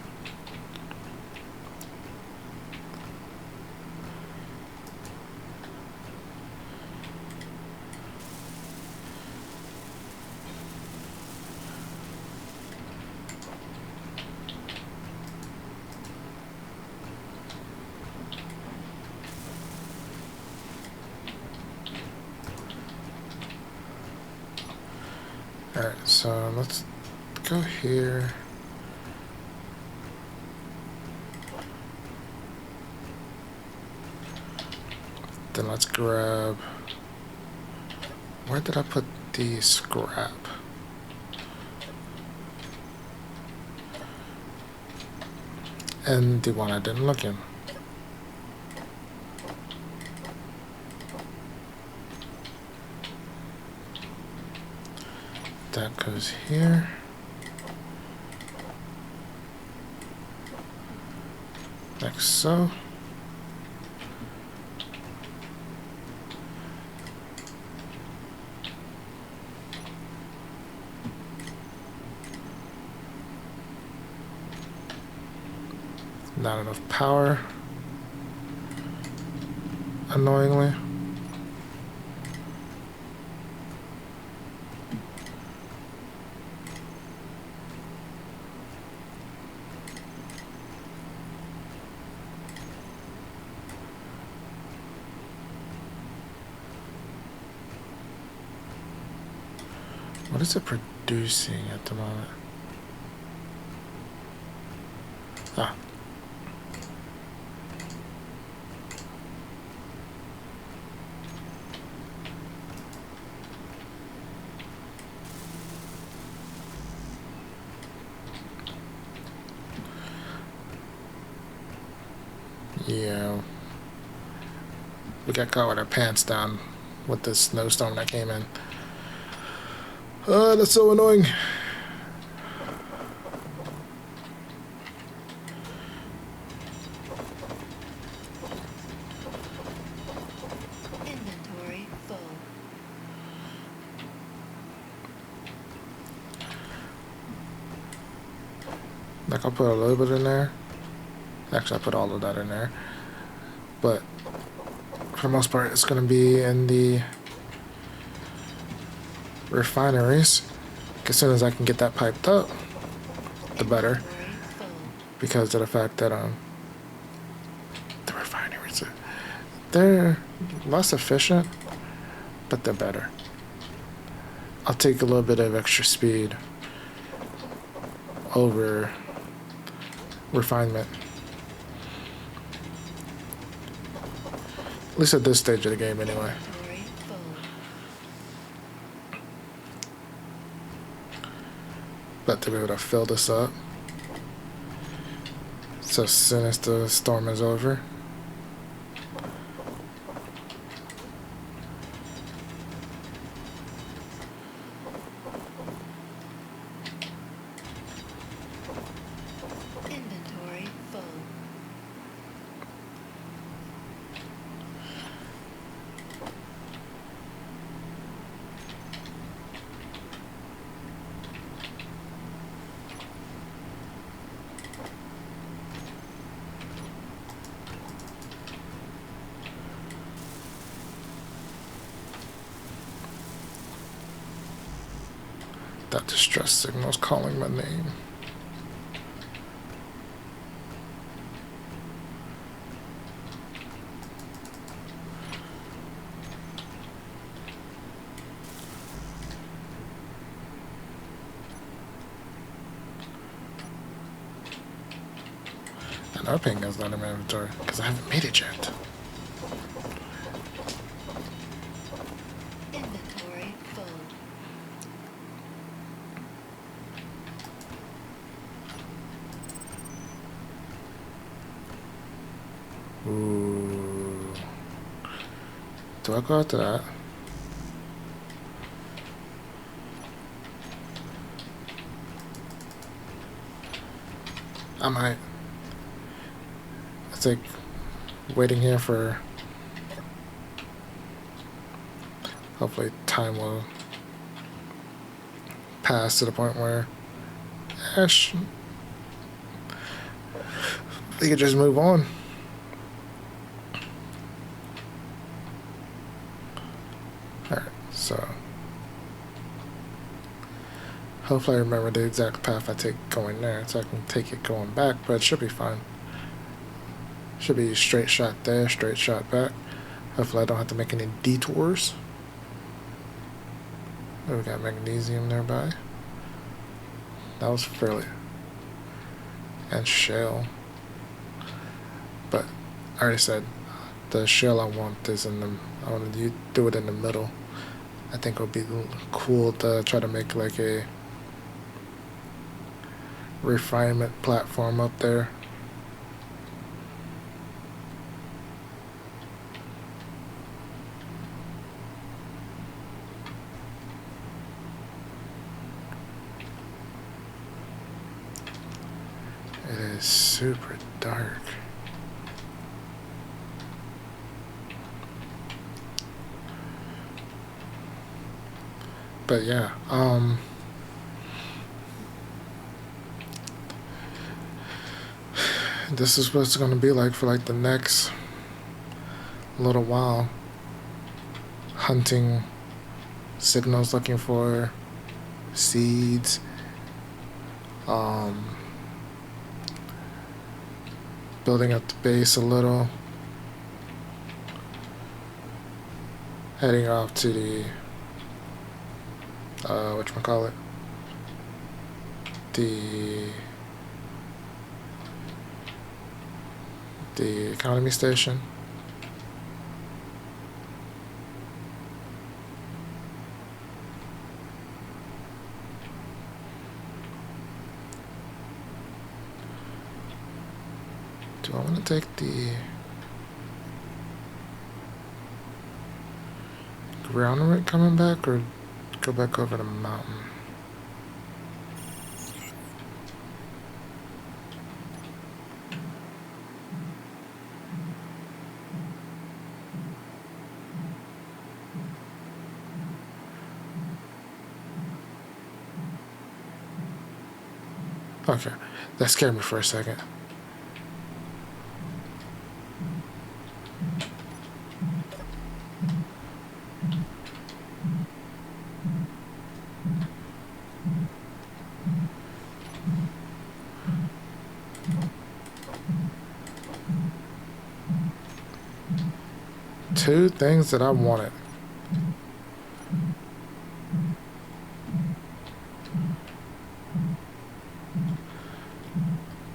Alright, so let's go here. Then let's grab... Where did I put the scrap? And the one I didn't look in. That goes here. Like so. Not enough power. Annoyingly. What is it producing at the moment? Ah. Yeah. We got caught with our pants down with this snowstorm that came in. That's so annoying. Inventory full. Like, I'll put a little bit in there. Actually, I put all of that in there. But for the most part, it's going to be in the refineries. As soon as I can get that piped up, the better. Inventory full. Because of the fact that the refineries they're less efficient, but they're better. I'll take a little bit of extra speed over refinement. At least at this stage of the game, anyway. Inventory full. But to be able to fill this up. So as soon as the storm is over. Inventory full. That distress signal's calling my name. Another penguin's not in my inventory because I haven't made it yet. Inventory full. Ooh. Do I go after that? I might. I think waiting here for hopefully time will pass to the point where we could just move on. Alright, so hopefully I remember the exact path I take going there so I can take it going back, but it should be fine. Should be straight shot there, straight shot back. Hopefully I don't have to make any detours. Oh, we got magnesium nearby. That was fairly... and shale. But I already said the shell I want is I want to do it in the middle. I think it would be cool to try to make like a refinement platform up there. It is super dark. But yeah, this is what it's going to be like for like the next little while. Hunting signals, looking for seeds, building up the base a little, heading off to the whatchamacallit, the economy station. Do I want to take the ground route coming back or go back over the mountain? Okay, that scared me for a second. Two things that I wanted.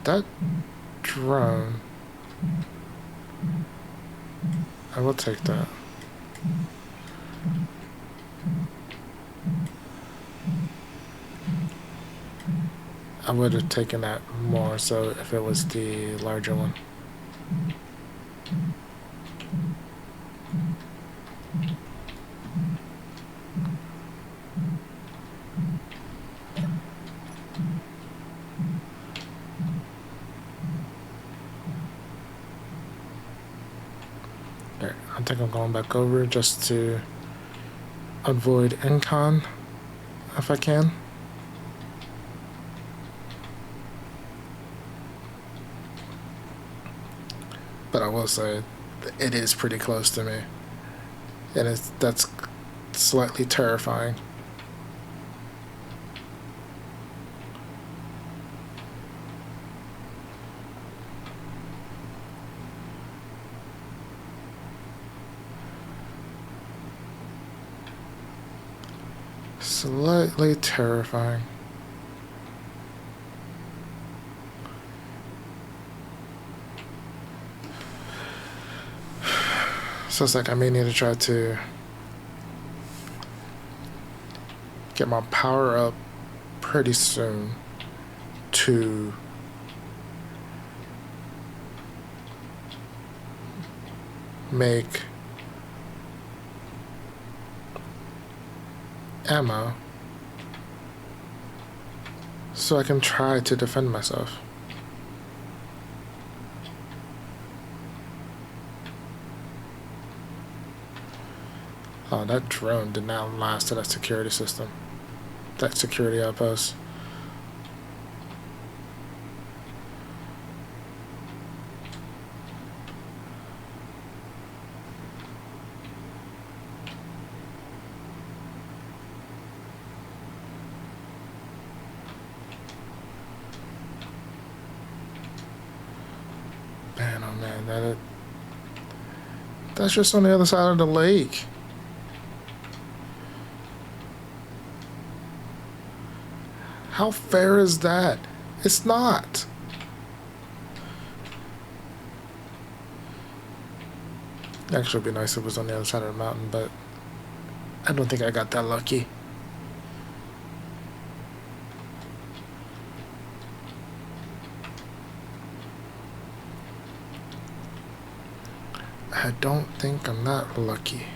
That drone, I will take that. I would have taken that more so if it was the larger one. There, I think I'm going back over just to avoid incon if I can. But I will say it is pretty close to me, and that's slightly terrifying. Slightly terrifying. So it's like I may need to try to get my power up pretty soon to make ammo so I can try to defend myself. Oh, that drone did not last to that security system. That security outpost. Man, oh man, that's just on the other side of the lake. How fair is that? It's not. Actually, it'd be nice if it was on the other side of the mountain, but I don't think I got that lucky. I don't think I'm that lucky.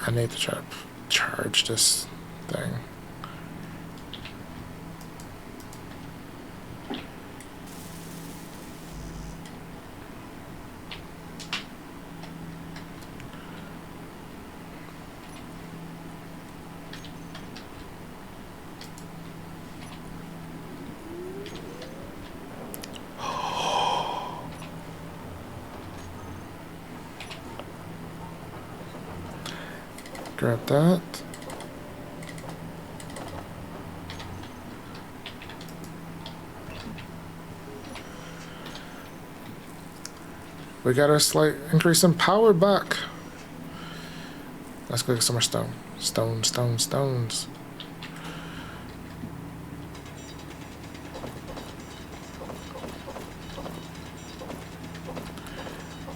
I need to try to charge this thing. Grab that. We got our slight increase in power back. Let's go get some more stone. Stones.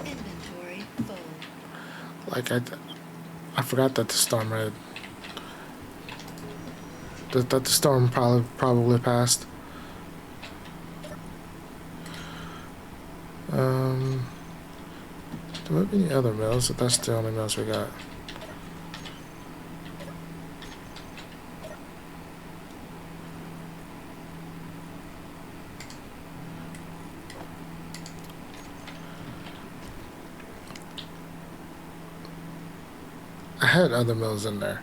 Inventory full. Like I forgot that the storm had that the storm probably passed. Do we have any other mills? That's the only mills we got. I had other mills in there.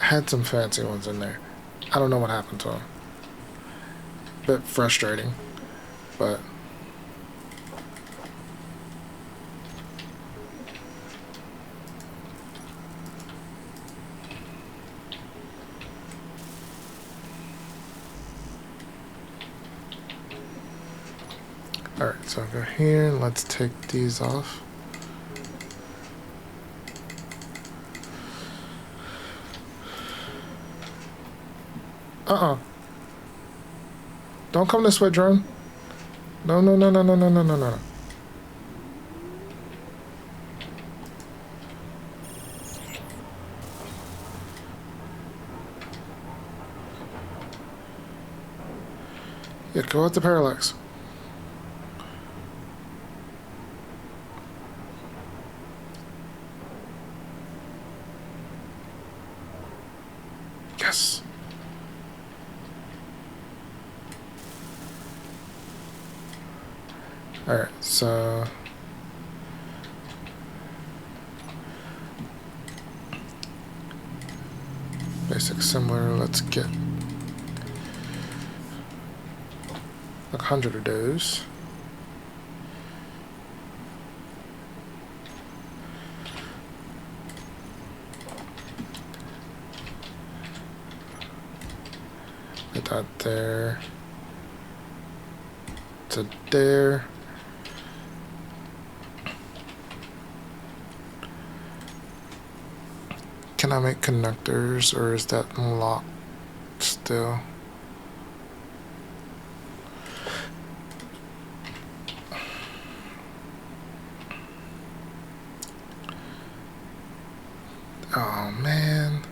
I had some fancy ones in there. I don't know what happened to them. Bit frustrating, but alright, so I'll go here and let's take these off. Don't come this way, drone. No. Yeah, go out the parallax. Yes. Alright, so basic similar, let's get like 100 of those. Get that there to there. Can I make connectors, or is that locked still? Oh man.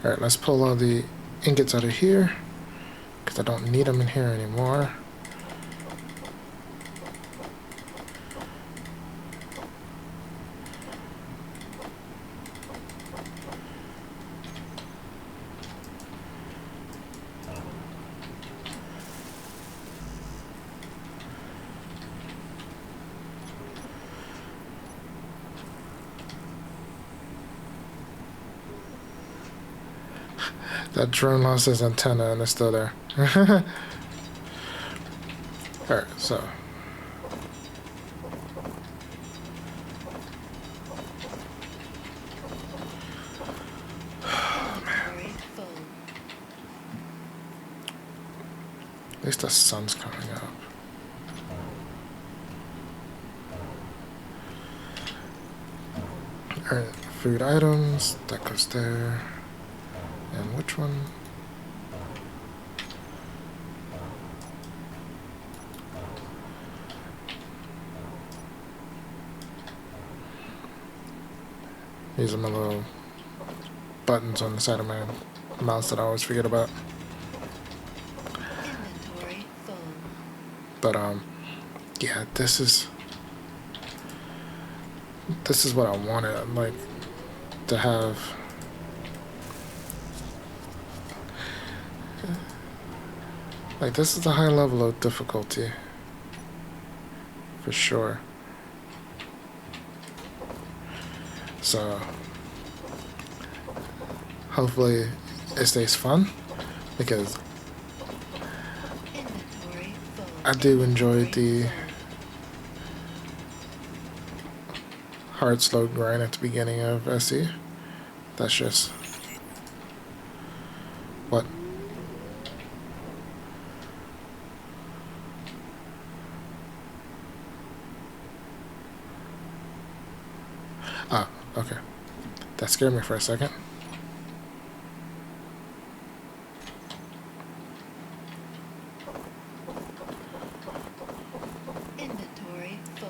Alright, let's pull all the ingots out of here, because I don't need them in here anymore. That drone lost his antenna and it's still there. Alright, so. Inventory full. At least the sun's coming up. Alright, food items, that goes there. And which one? These are my little buttons on the side of my mouse that I always forget about. Inventory full. But yeah, this is what I wanted. I'd like to have. Like, this is a high level of difficulty for sure. So hopefully it stays fun, because Inventory full. I do enjoy Inventory the full. hard slow grind at the beginning of SE. That's just what. Ah, okay. That scared me for a second. Inventory full.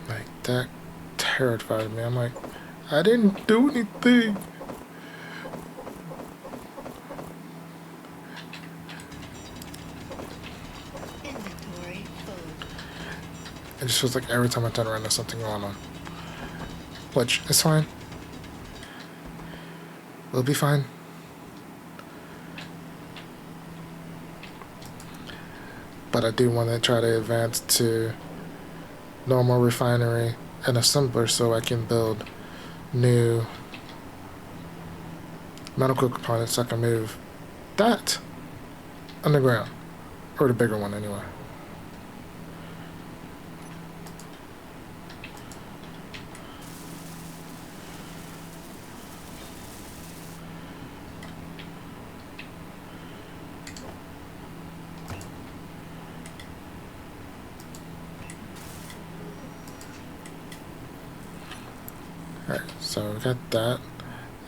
Like, that terrified me. I'm like, I didn't do anything. Inventory full. It just feels like every time I turn around there's something going on. Which is fine. We'll be fine. But I do want to try to advance to normal refinery and assembler so I can build new medical components so I can move that underground. Or the bigger one anyway. Alright, so we got that.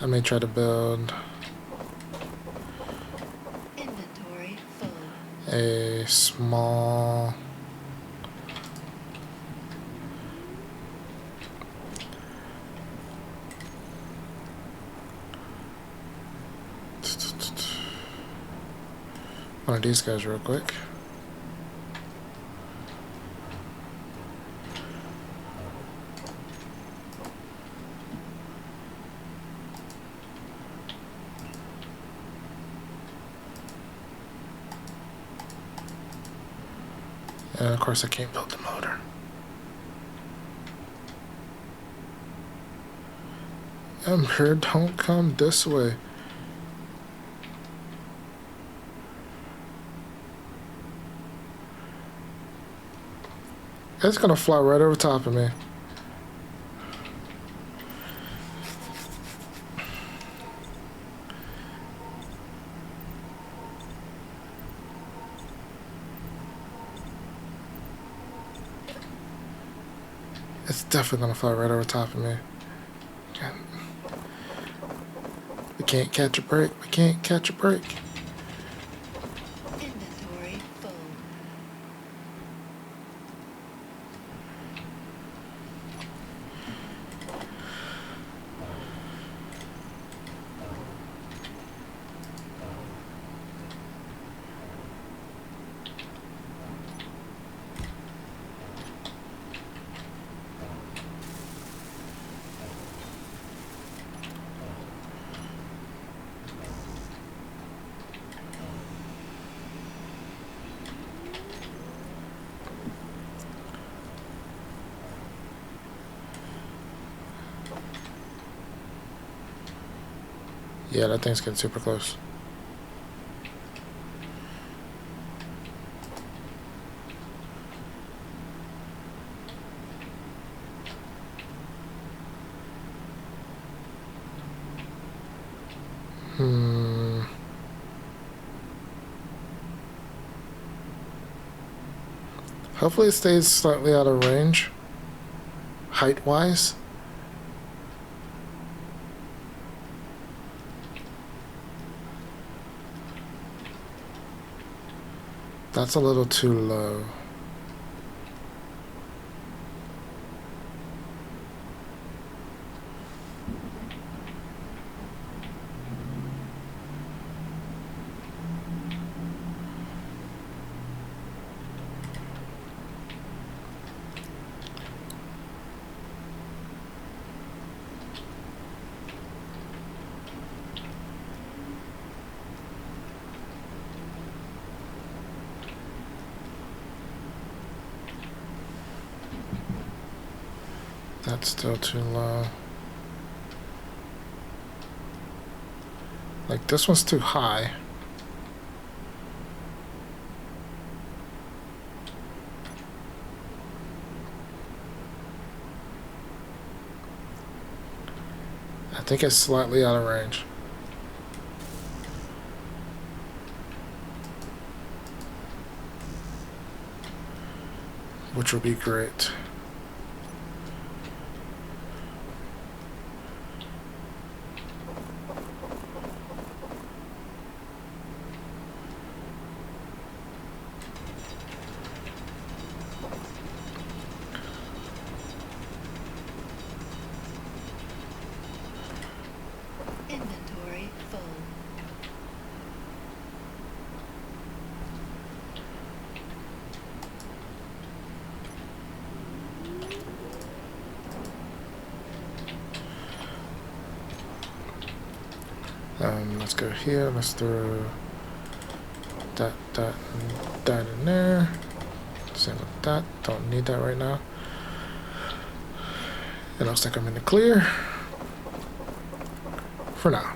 I may try to build Inventory full. a small one of these guys real quick. And of course I can't build the motor. Emperor, don't come this way. It's gonna fly right over top of me. It's definitely gonna fly right over top of me. We can't catch a break. We can't catch a break. Inventory full. Yeah, that thing's getting super close. Hopefully it stays slightly out of range, height-wise. That's a little too low. That's still too low. Like, this one's too high. I think it's slightly out of range. Which would be great. Inventory full. Let's go here. Let's throw that, and that in there. Same with that. Don't need that right now. It looks like I'm in the clear. For now.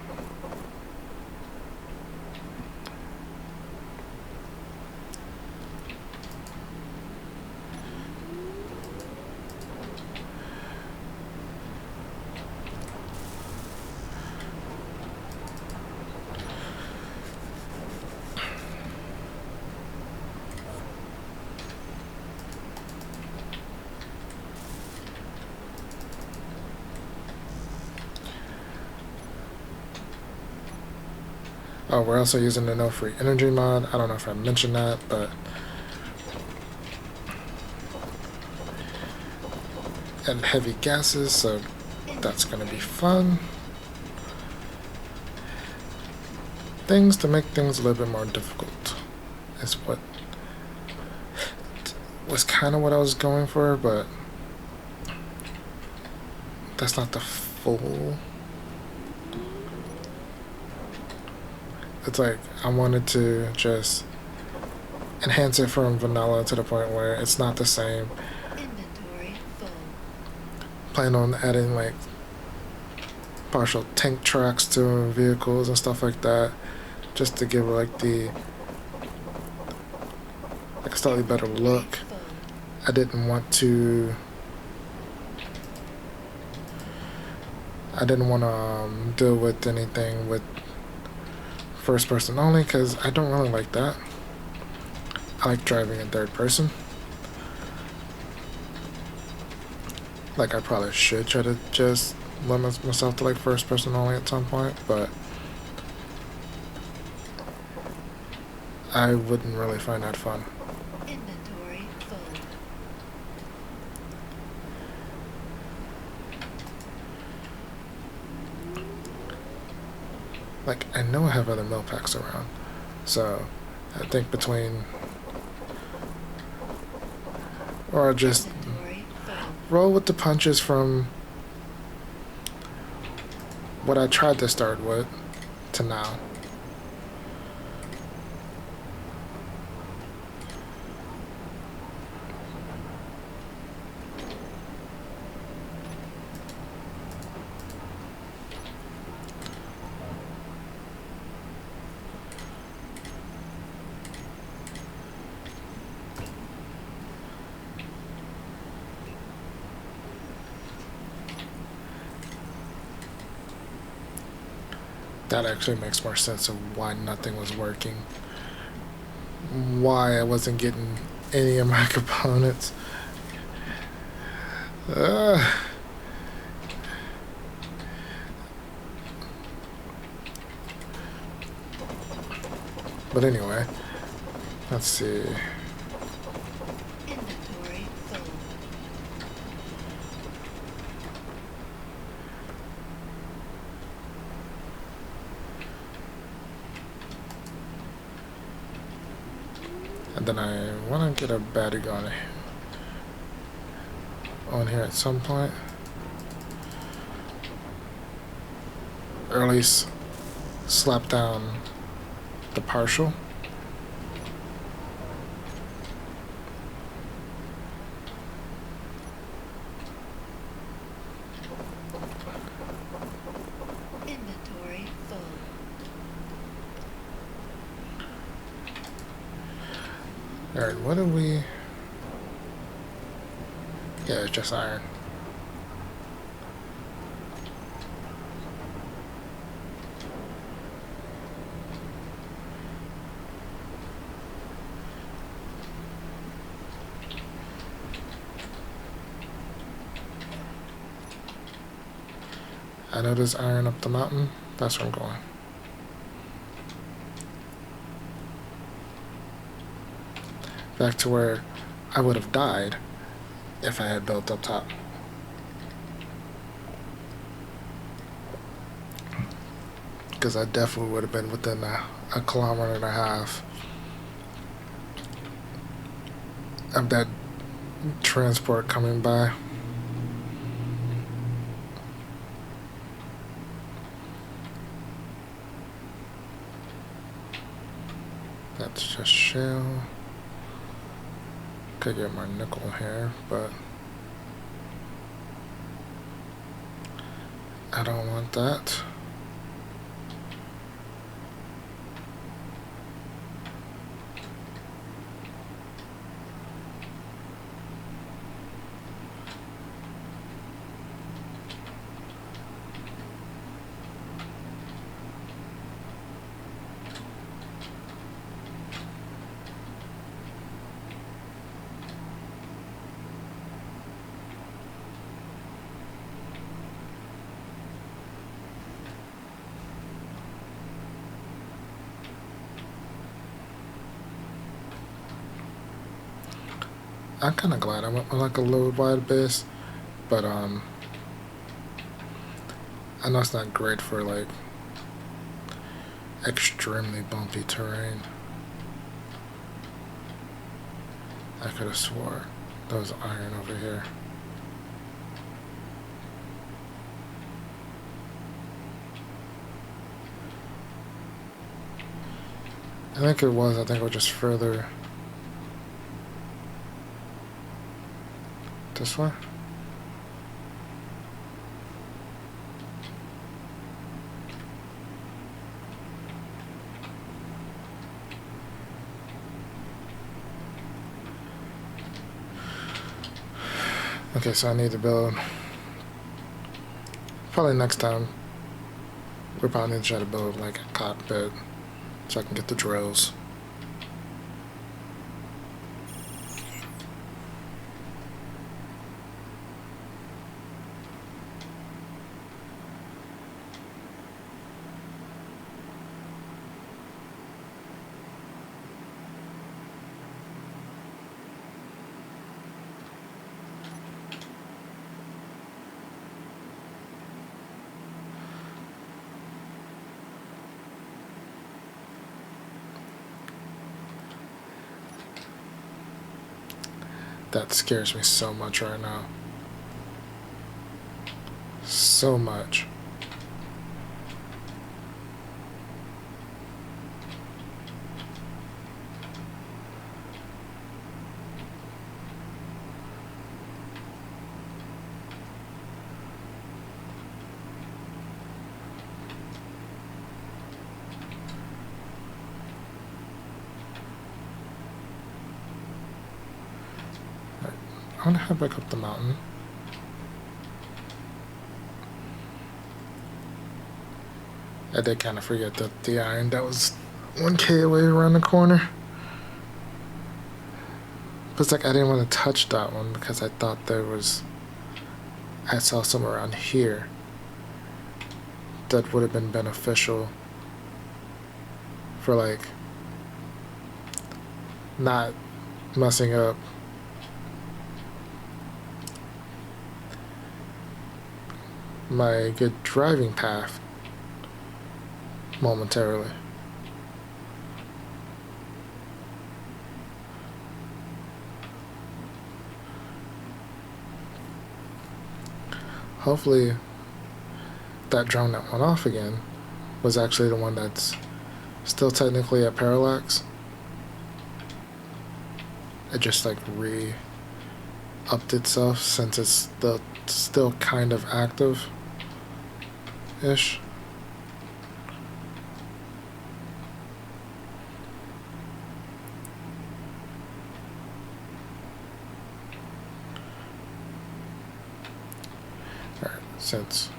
Oh, we're also using the no free energy mod. I don't know if I mentioned that, but and heavy gases, so that's going to be fun. Things to make things a little bit more difficult is what was kind of what I was going for, but that's not the full. It's like I wanted to just enhance it from vanilla to the point where it's not the same. Inventory full. Plan on adding like partial tank tracks to vehicles and stuff like that, just to give it like a slightly better look. Full. I didn't want to deal with anything with first person only, because I don't really like that. I like driving in third person. Like, I probably should try to just limit myself to like first person only at some point, but I wouldn't really find that fun. Inventory full. Like, I know I have other mill packs around, so I think between, or just Inventory full. roll with the punches from what I tried to start with to now. That actually makes more sense of why nothing was working. Why I wasn't getting any of my components. But anyway, let's see. Inventory full. And then I want to get a battery on here at some point. Or at least slap down the partial. Inventory full. Alright, what do we... Yeah, it's just iron. I know there's iron up the mountain. That's where I'm going. Back to where I would have died if I had built up top. Because I definitely would have been within a kilometer and a half of that transport coming by. That's just shell. Could get more nickel here, but I don't want that. I'm kind of glad I went with like a low wide base, but I know it's not great for like extremely bumpy terrain. I could have swore there was iron over here. I think it was. I think it was just further this way. Okay, so I need to build. Probably next time, we probably need to try to build like a cockpit so I can get the drills. That scares me so much right now. So much. I'm gonna head back up the mountain. I did kind of forget that the iron that was 1K away around the corner. But it's like I didn't want to touch that one because I thought I saw somewhere around here that would have been beneficial for like not messing up my good driving path momentarily. Hopefully that drone that went off again was actually the one that's still technically at parallax. It just like re-upped itself since it's still kind of active-ish. Alright, since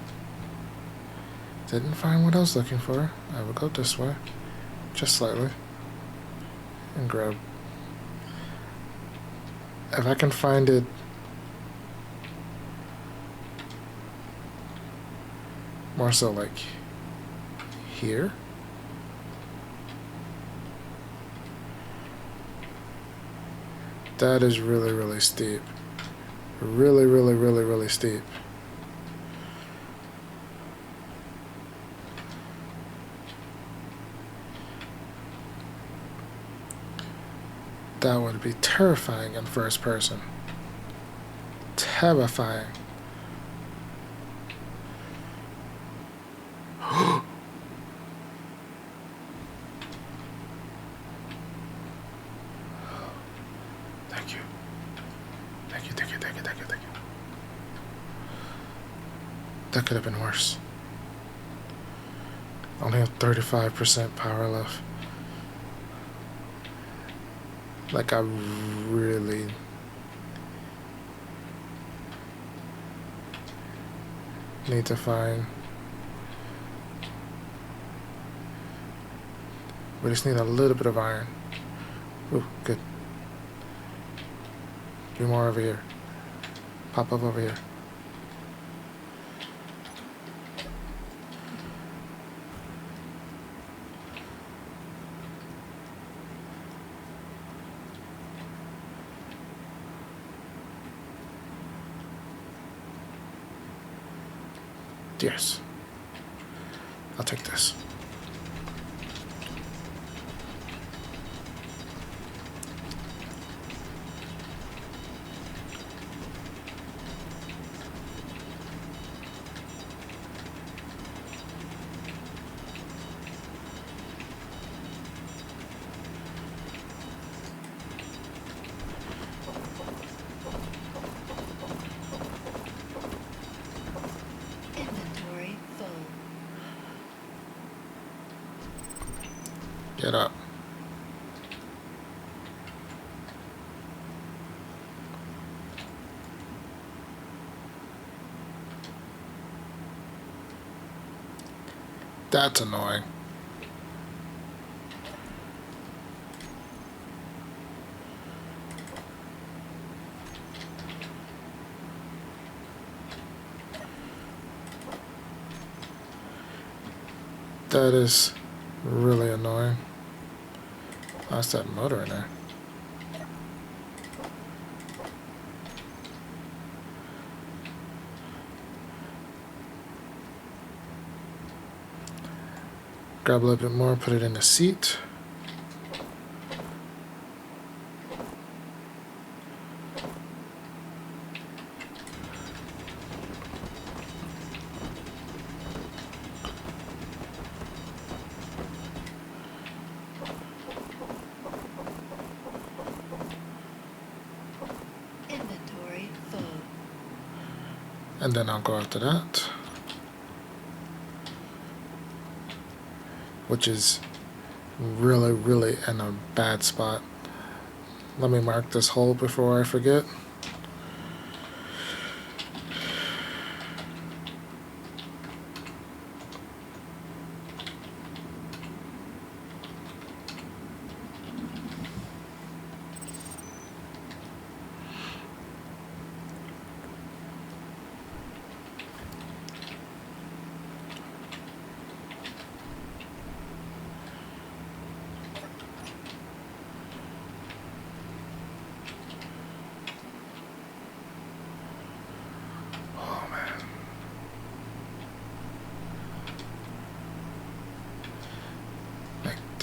didn't find what I was looking for, I will go this way, just slightly, and grab. If I can find it more so like here. That is really, really steep. Really, really, really, really steep. That would be terrifying in first person. Terrifying. Thank you. Thank you, thank you, thank you, thank you, thank you. That could have been worse. Only have 35% power left. Like, I really need to find. We just need a little bit of iron. Ooh, good. Do more over here. Pop up over here. Yes. I'll take this. Get up. That's annoying. That is really annoying. That's that motor in there. Grab a little bit more, put it in the seat. And then I'll go after that, which is really, really in a bad spot. Let me mark this hole before I forget.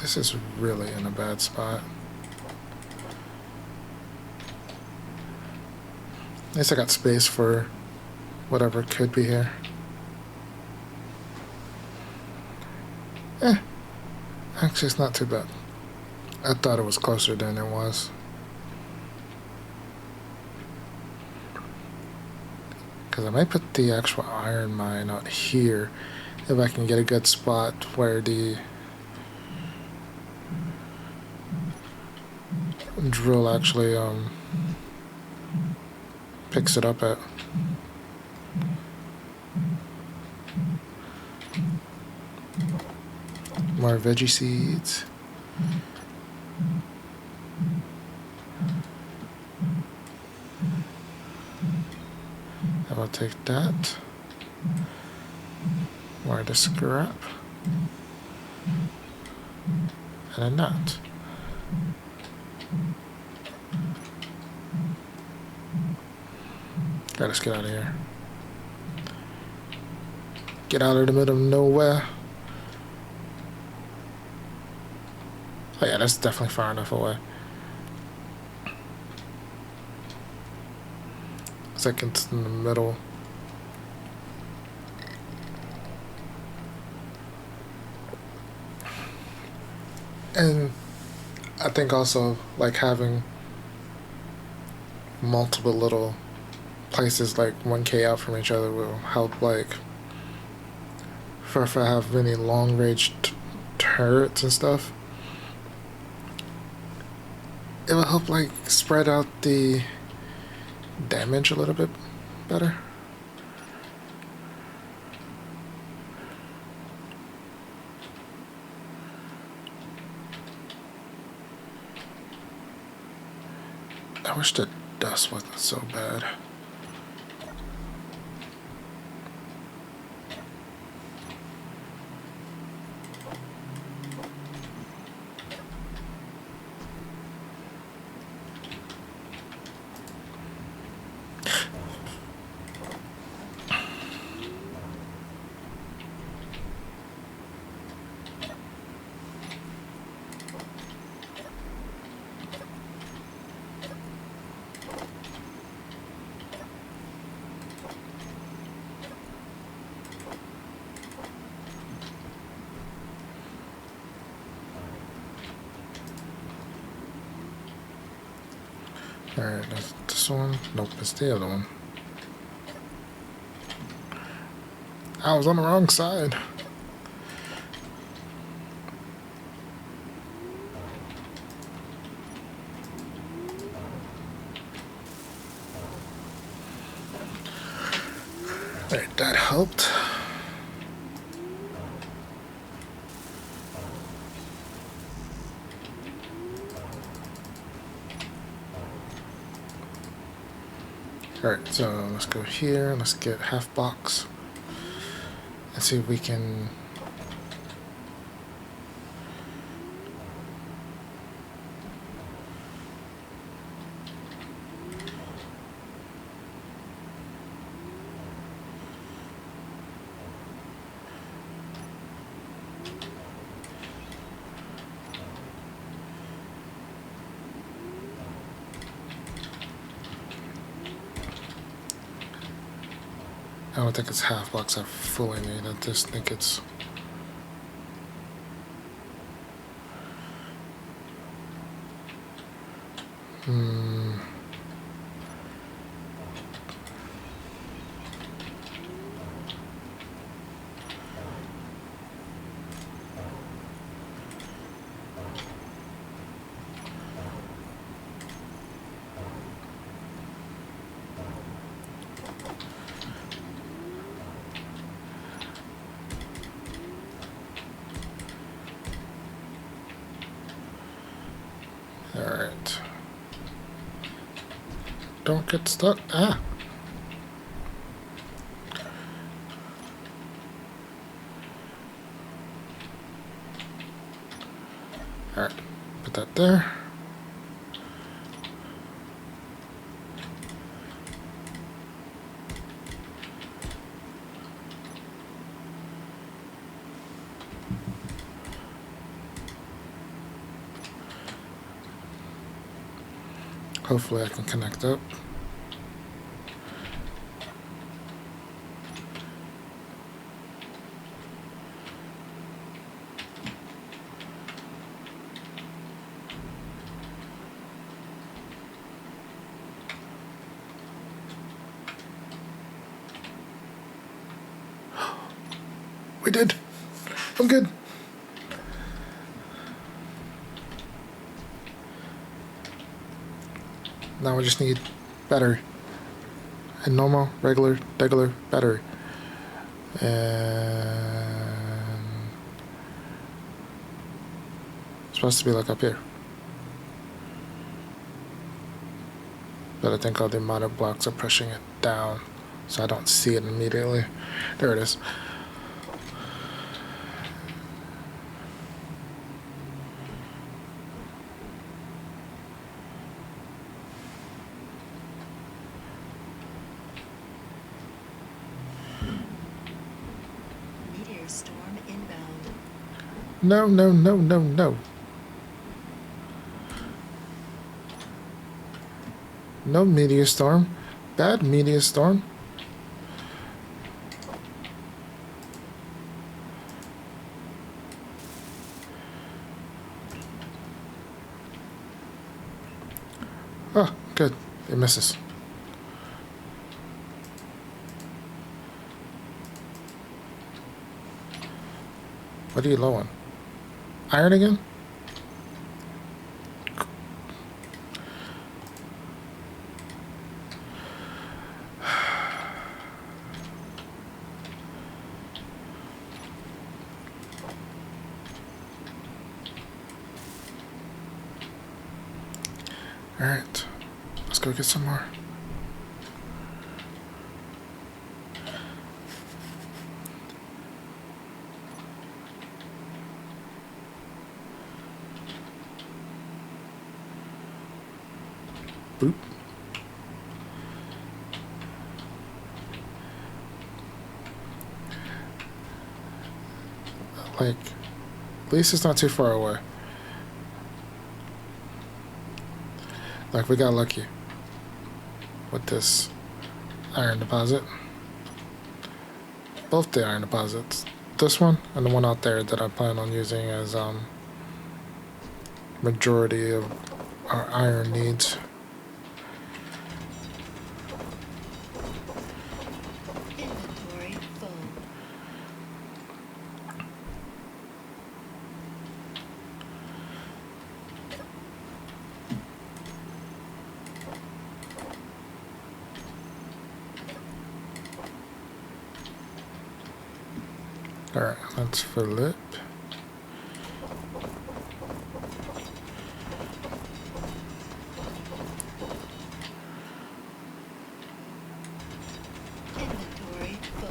This is really in a bad spot. At least I got space for whatever could be here. Actually, it's not too bad. I thought it was closer than it was. Because I might put the actual iron mine out here if I can get a good spot where the drill actually picks it up at. More veggie seeds. I'll take that. More of the scrap. And a nut. Gotta just get out of here. Get out of the middle of nowhere. Oh yeah, that's definitely far enough away. Seconds in the middle. And I think also like having multiple little places like 1K out from each other will help, like for if I have any long range turrets and stuff, it will help like spread out the damage a little bit better. I wish the dust wasn't so bad. Alright, that's this one. Nope, it's the other one. I was on the wrong side. Alright, that helped. Alright, so let's go here, let's get half box. Let's see if we can I don't think it's half box I fully need. I just think it's alright. Don't get stuck. Ah. Alright, put that there. Hopefully I can connect up. We did. I'm good. Now we just need battery. And normal, regular, battery. And it's supposed to be like up here. But I think all the motor blocks are pushing it down, so I don't see it immediately. There it is. Meteor storm inbound. No, no, no, no, no. No meteor storm. Bad meteor storm. Oh, good. It misses. What are you low on? Iron again? Alright. Let's go get some more. Boop. Like, at least it's not too far away. Like, we got lucky with this iron deposit. Both the iron deposits. This one and the one out there that I plan on using as majority of our iron needs. Inventory full. Alright, let's flip. Inventory full.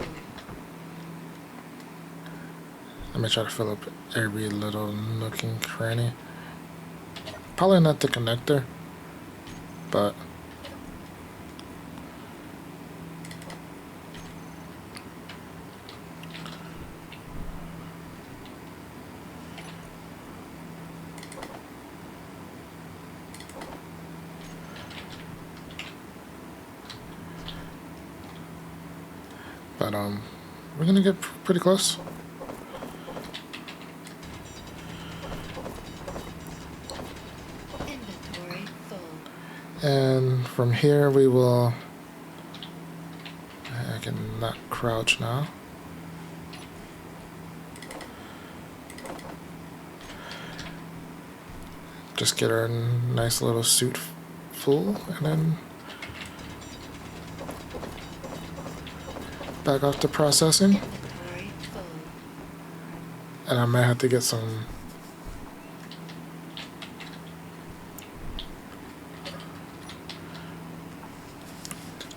Let me try to fill up every little nook and cranny. Probably not the connector, but we're gonna get pretty close. Inventory full. And from here we will. I can not crouch now. Just get our nice little suit full and then back off to processing. Inventory full. And I might have to get some.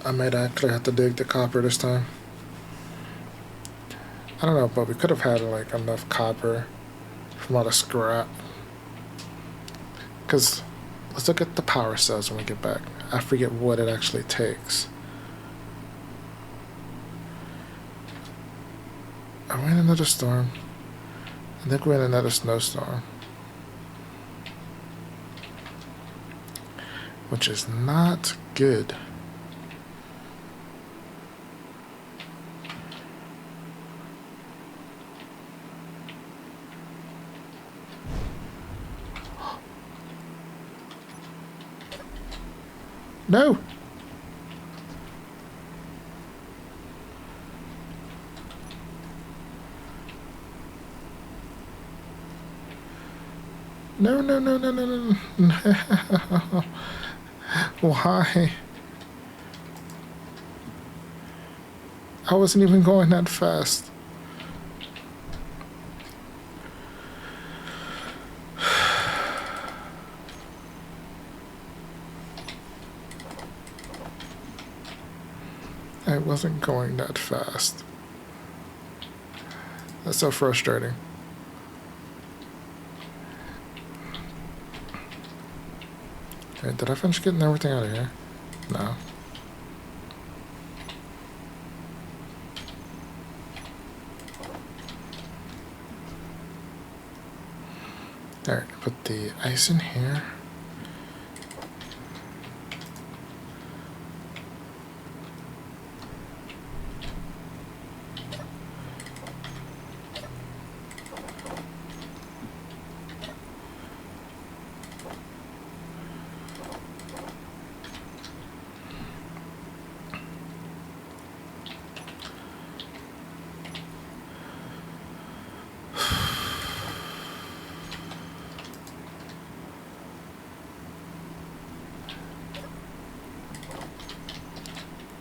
I might actually have to dig the copper this time. I don't know, but we could have had like enough copper from all the scrap. Because let's look at the power cells when we get back. I forget what it actually takes. Are we in another storm? I think we're in another snowstorm. which is not good. No! No, no, no, no, no, no, no. Why? I wasn't even going that fast. I wasn't going that fast. That's so frustrating. Alright, did I finish getting everything out of here? No. Alright, put the ice in here.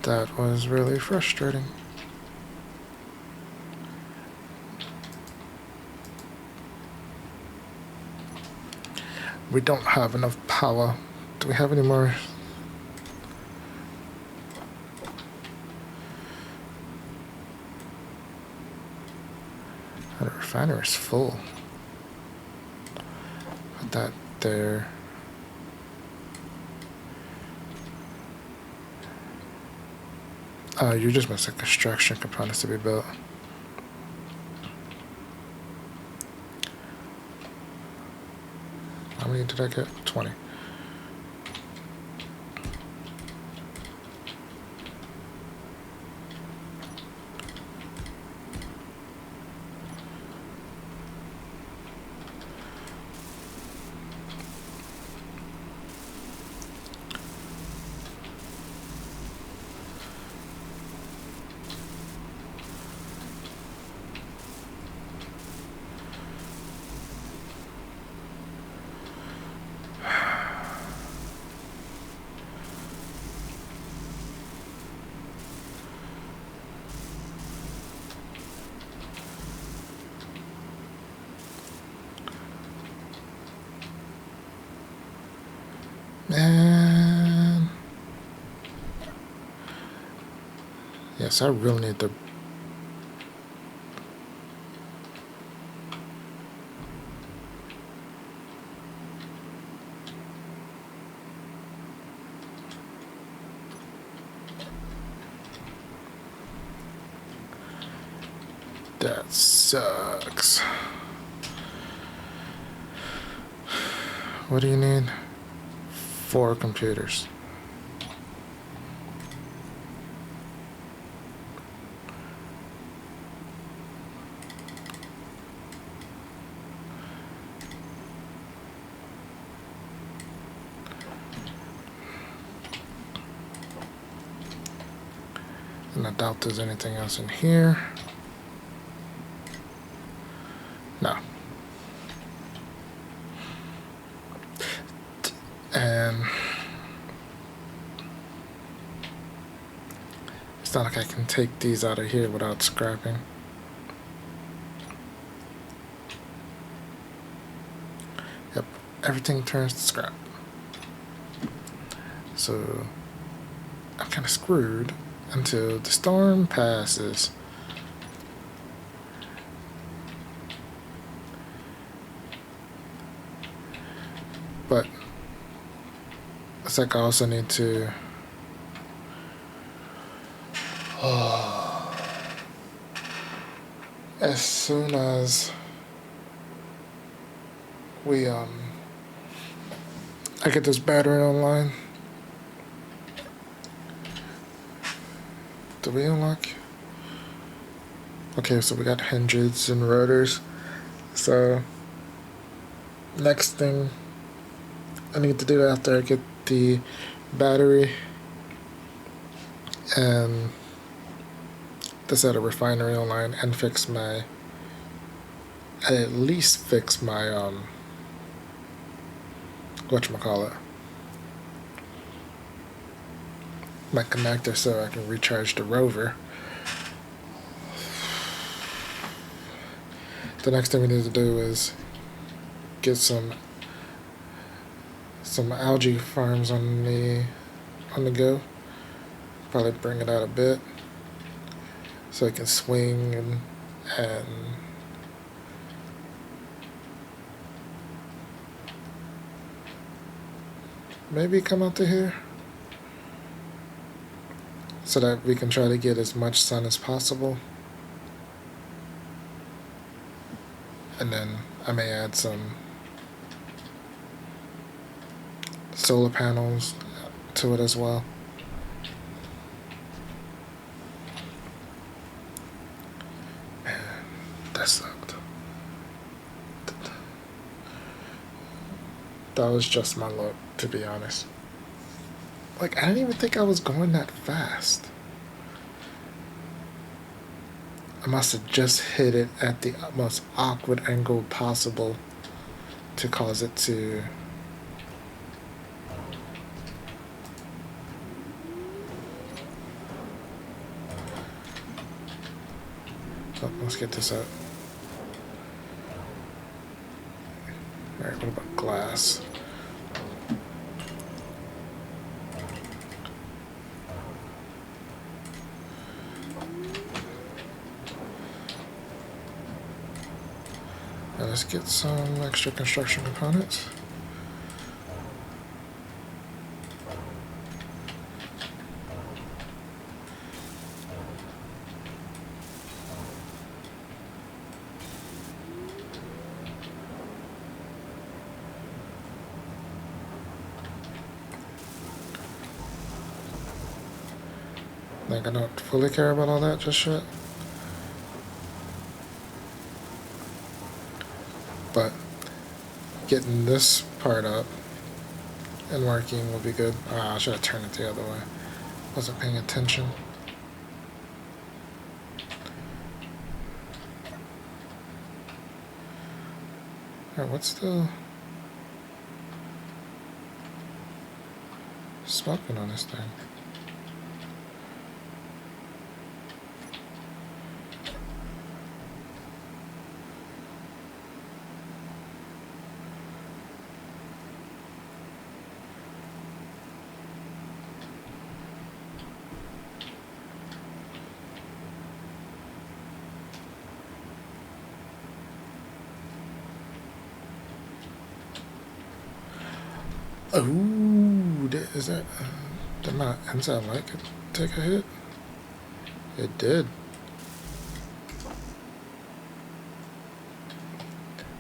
That was really frustrating. We don't have enough power. Do we have any more? The refinery's full. Put that there. You're just missing construction components to be built. How many did I get? 20. Man. Yes, I really need to. That sucks. What do you need? 4 computers. And I doubt there's anything else in here. No. And it's not like I can take these out of here without scrapping. Yep, everything turns to scrap. So I'm kind of screwed until the storm passes. But it's like I also need to as soon as we I get this battery online, Do we unlock? Okay, so we got hinges and rotors. So next thing I need to do after I get the battery and this at a refinery online and fix my, at least fix my whatchamacallit, my connector so I can recharge the rover. The next thing we need to do is get some algae farms on the go. Probably bring it out a bit so it can swing and maybe come out to here so that we can try to get as much sun as possible. And then I may add some solar panels to it as well. Man, that sucked. That was just my luck, to be honest. Like, I didn't even think I was going that fast. I must have just hit it at the most awkward angle possible to cause it to... Oh, let's get this out. Alright, what about glass? Now let's get some extra construction components. Like, I don't fully care about all that just yet. But getting this part up and working will be good. I should have turned it the other way. Wasn't paying attention. Alright, what's the smoking on this thing? Oh, is that... did my inside light take a hit? It did.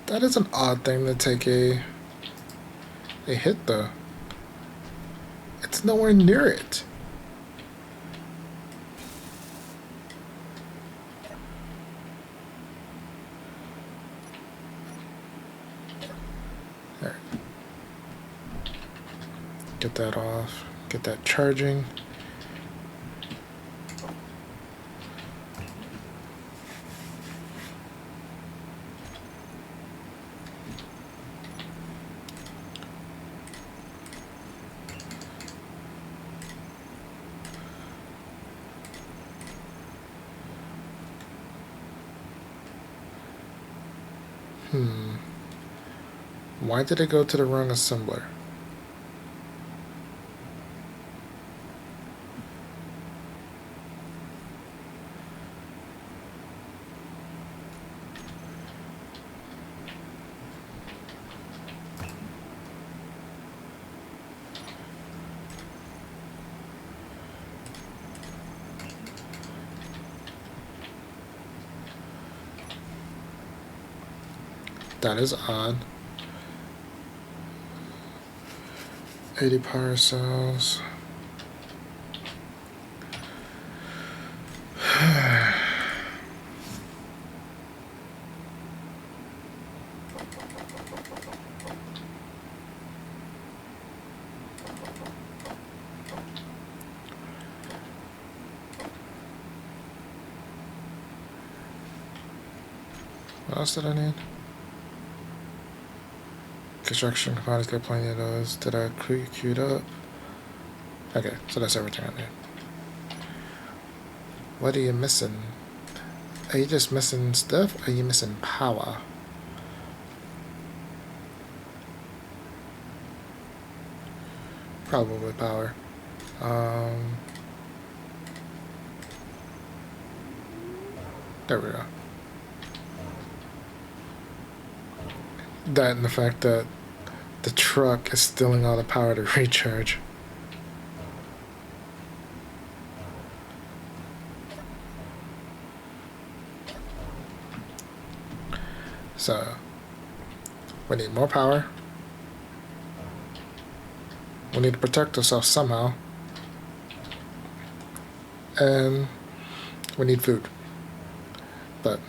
That is an odd thing to take a hit, though. It's nowhere near it. Alright. Get that off. Get that charging. Why did it go to the wrong assembler? That is odd. 80 power cells. What else did I need? Construction components, got plenty of those. Did I queued up? Okay, so that's everything I need. What are you missing? Are you just missing stuff? Or are you missing power? Probably power. There we go. That and the fact that the truck is stealing all the power to recharge. So, we need more power. We need to protect ourselves somehow. And we need food. But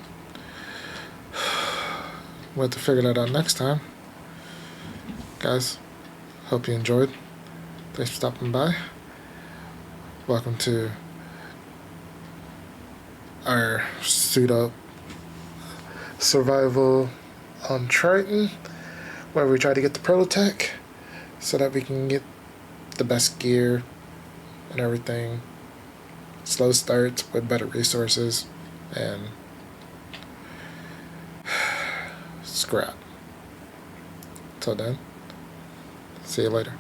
we'll have to figure that out next time. Guys, hope you enjoyed. Thanks for stopping by. Welcome to our suit up survival on Triton, where we try to get the prototech so that we can get the best gear and everything. Slow starts with better resources and scrap. Till then, see you later.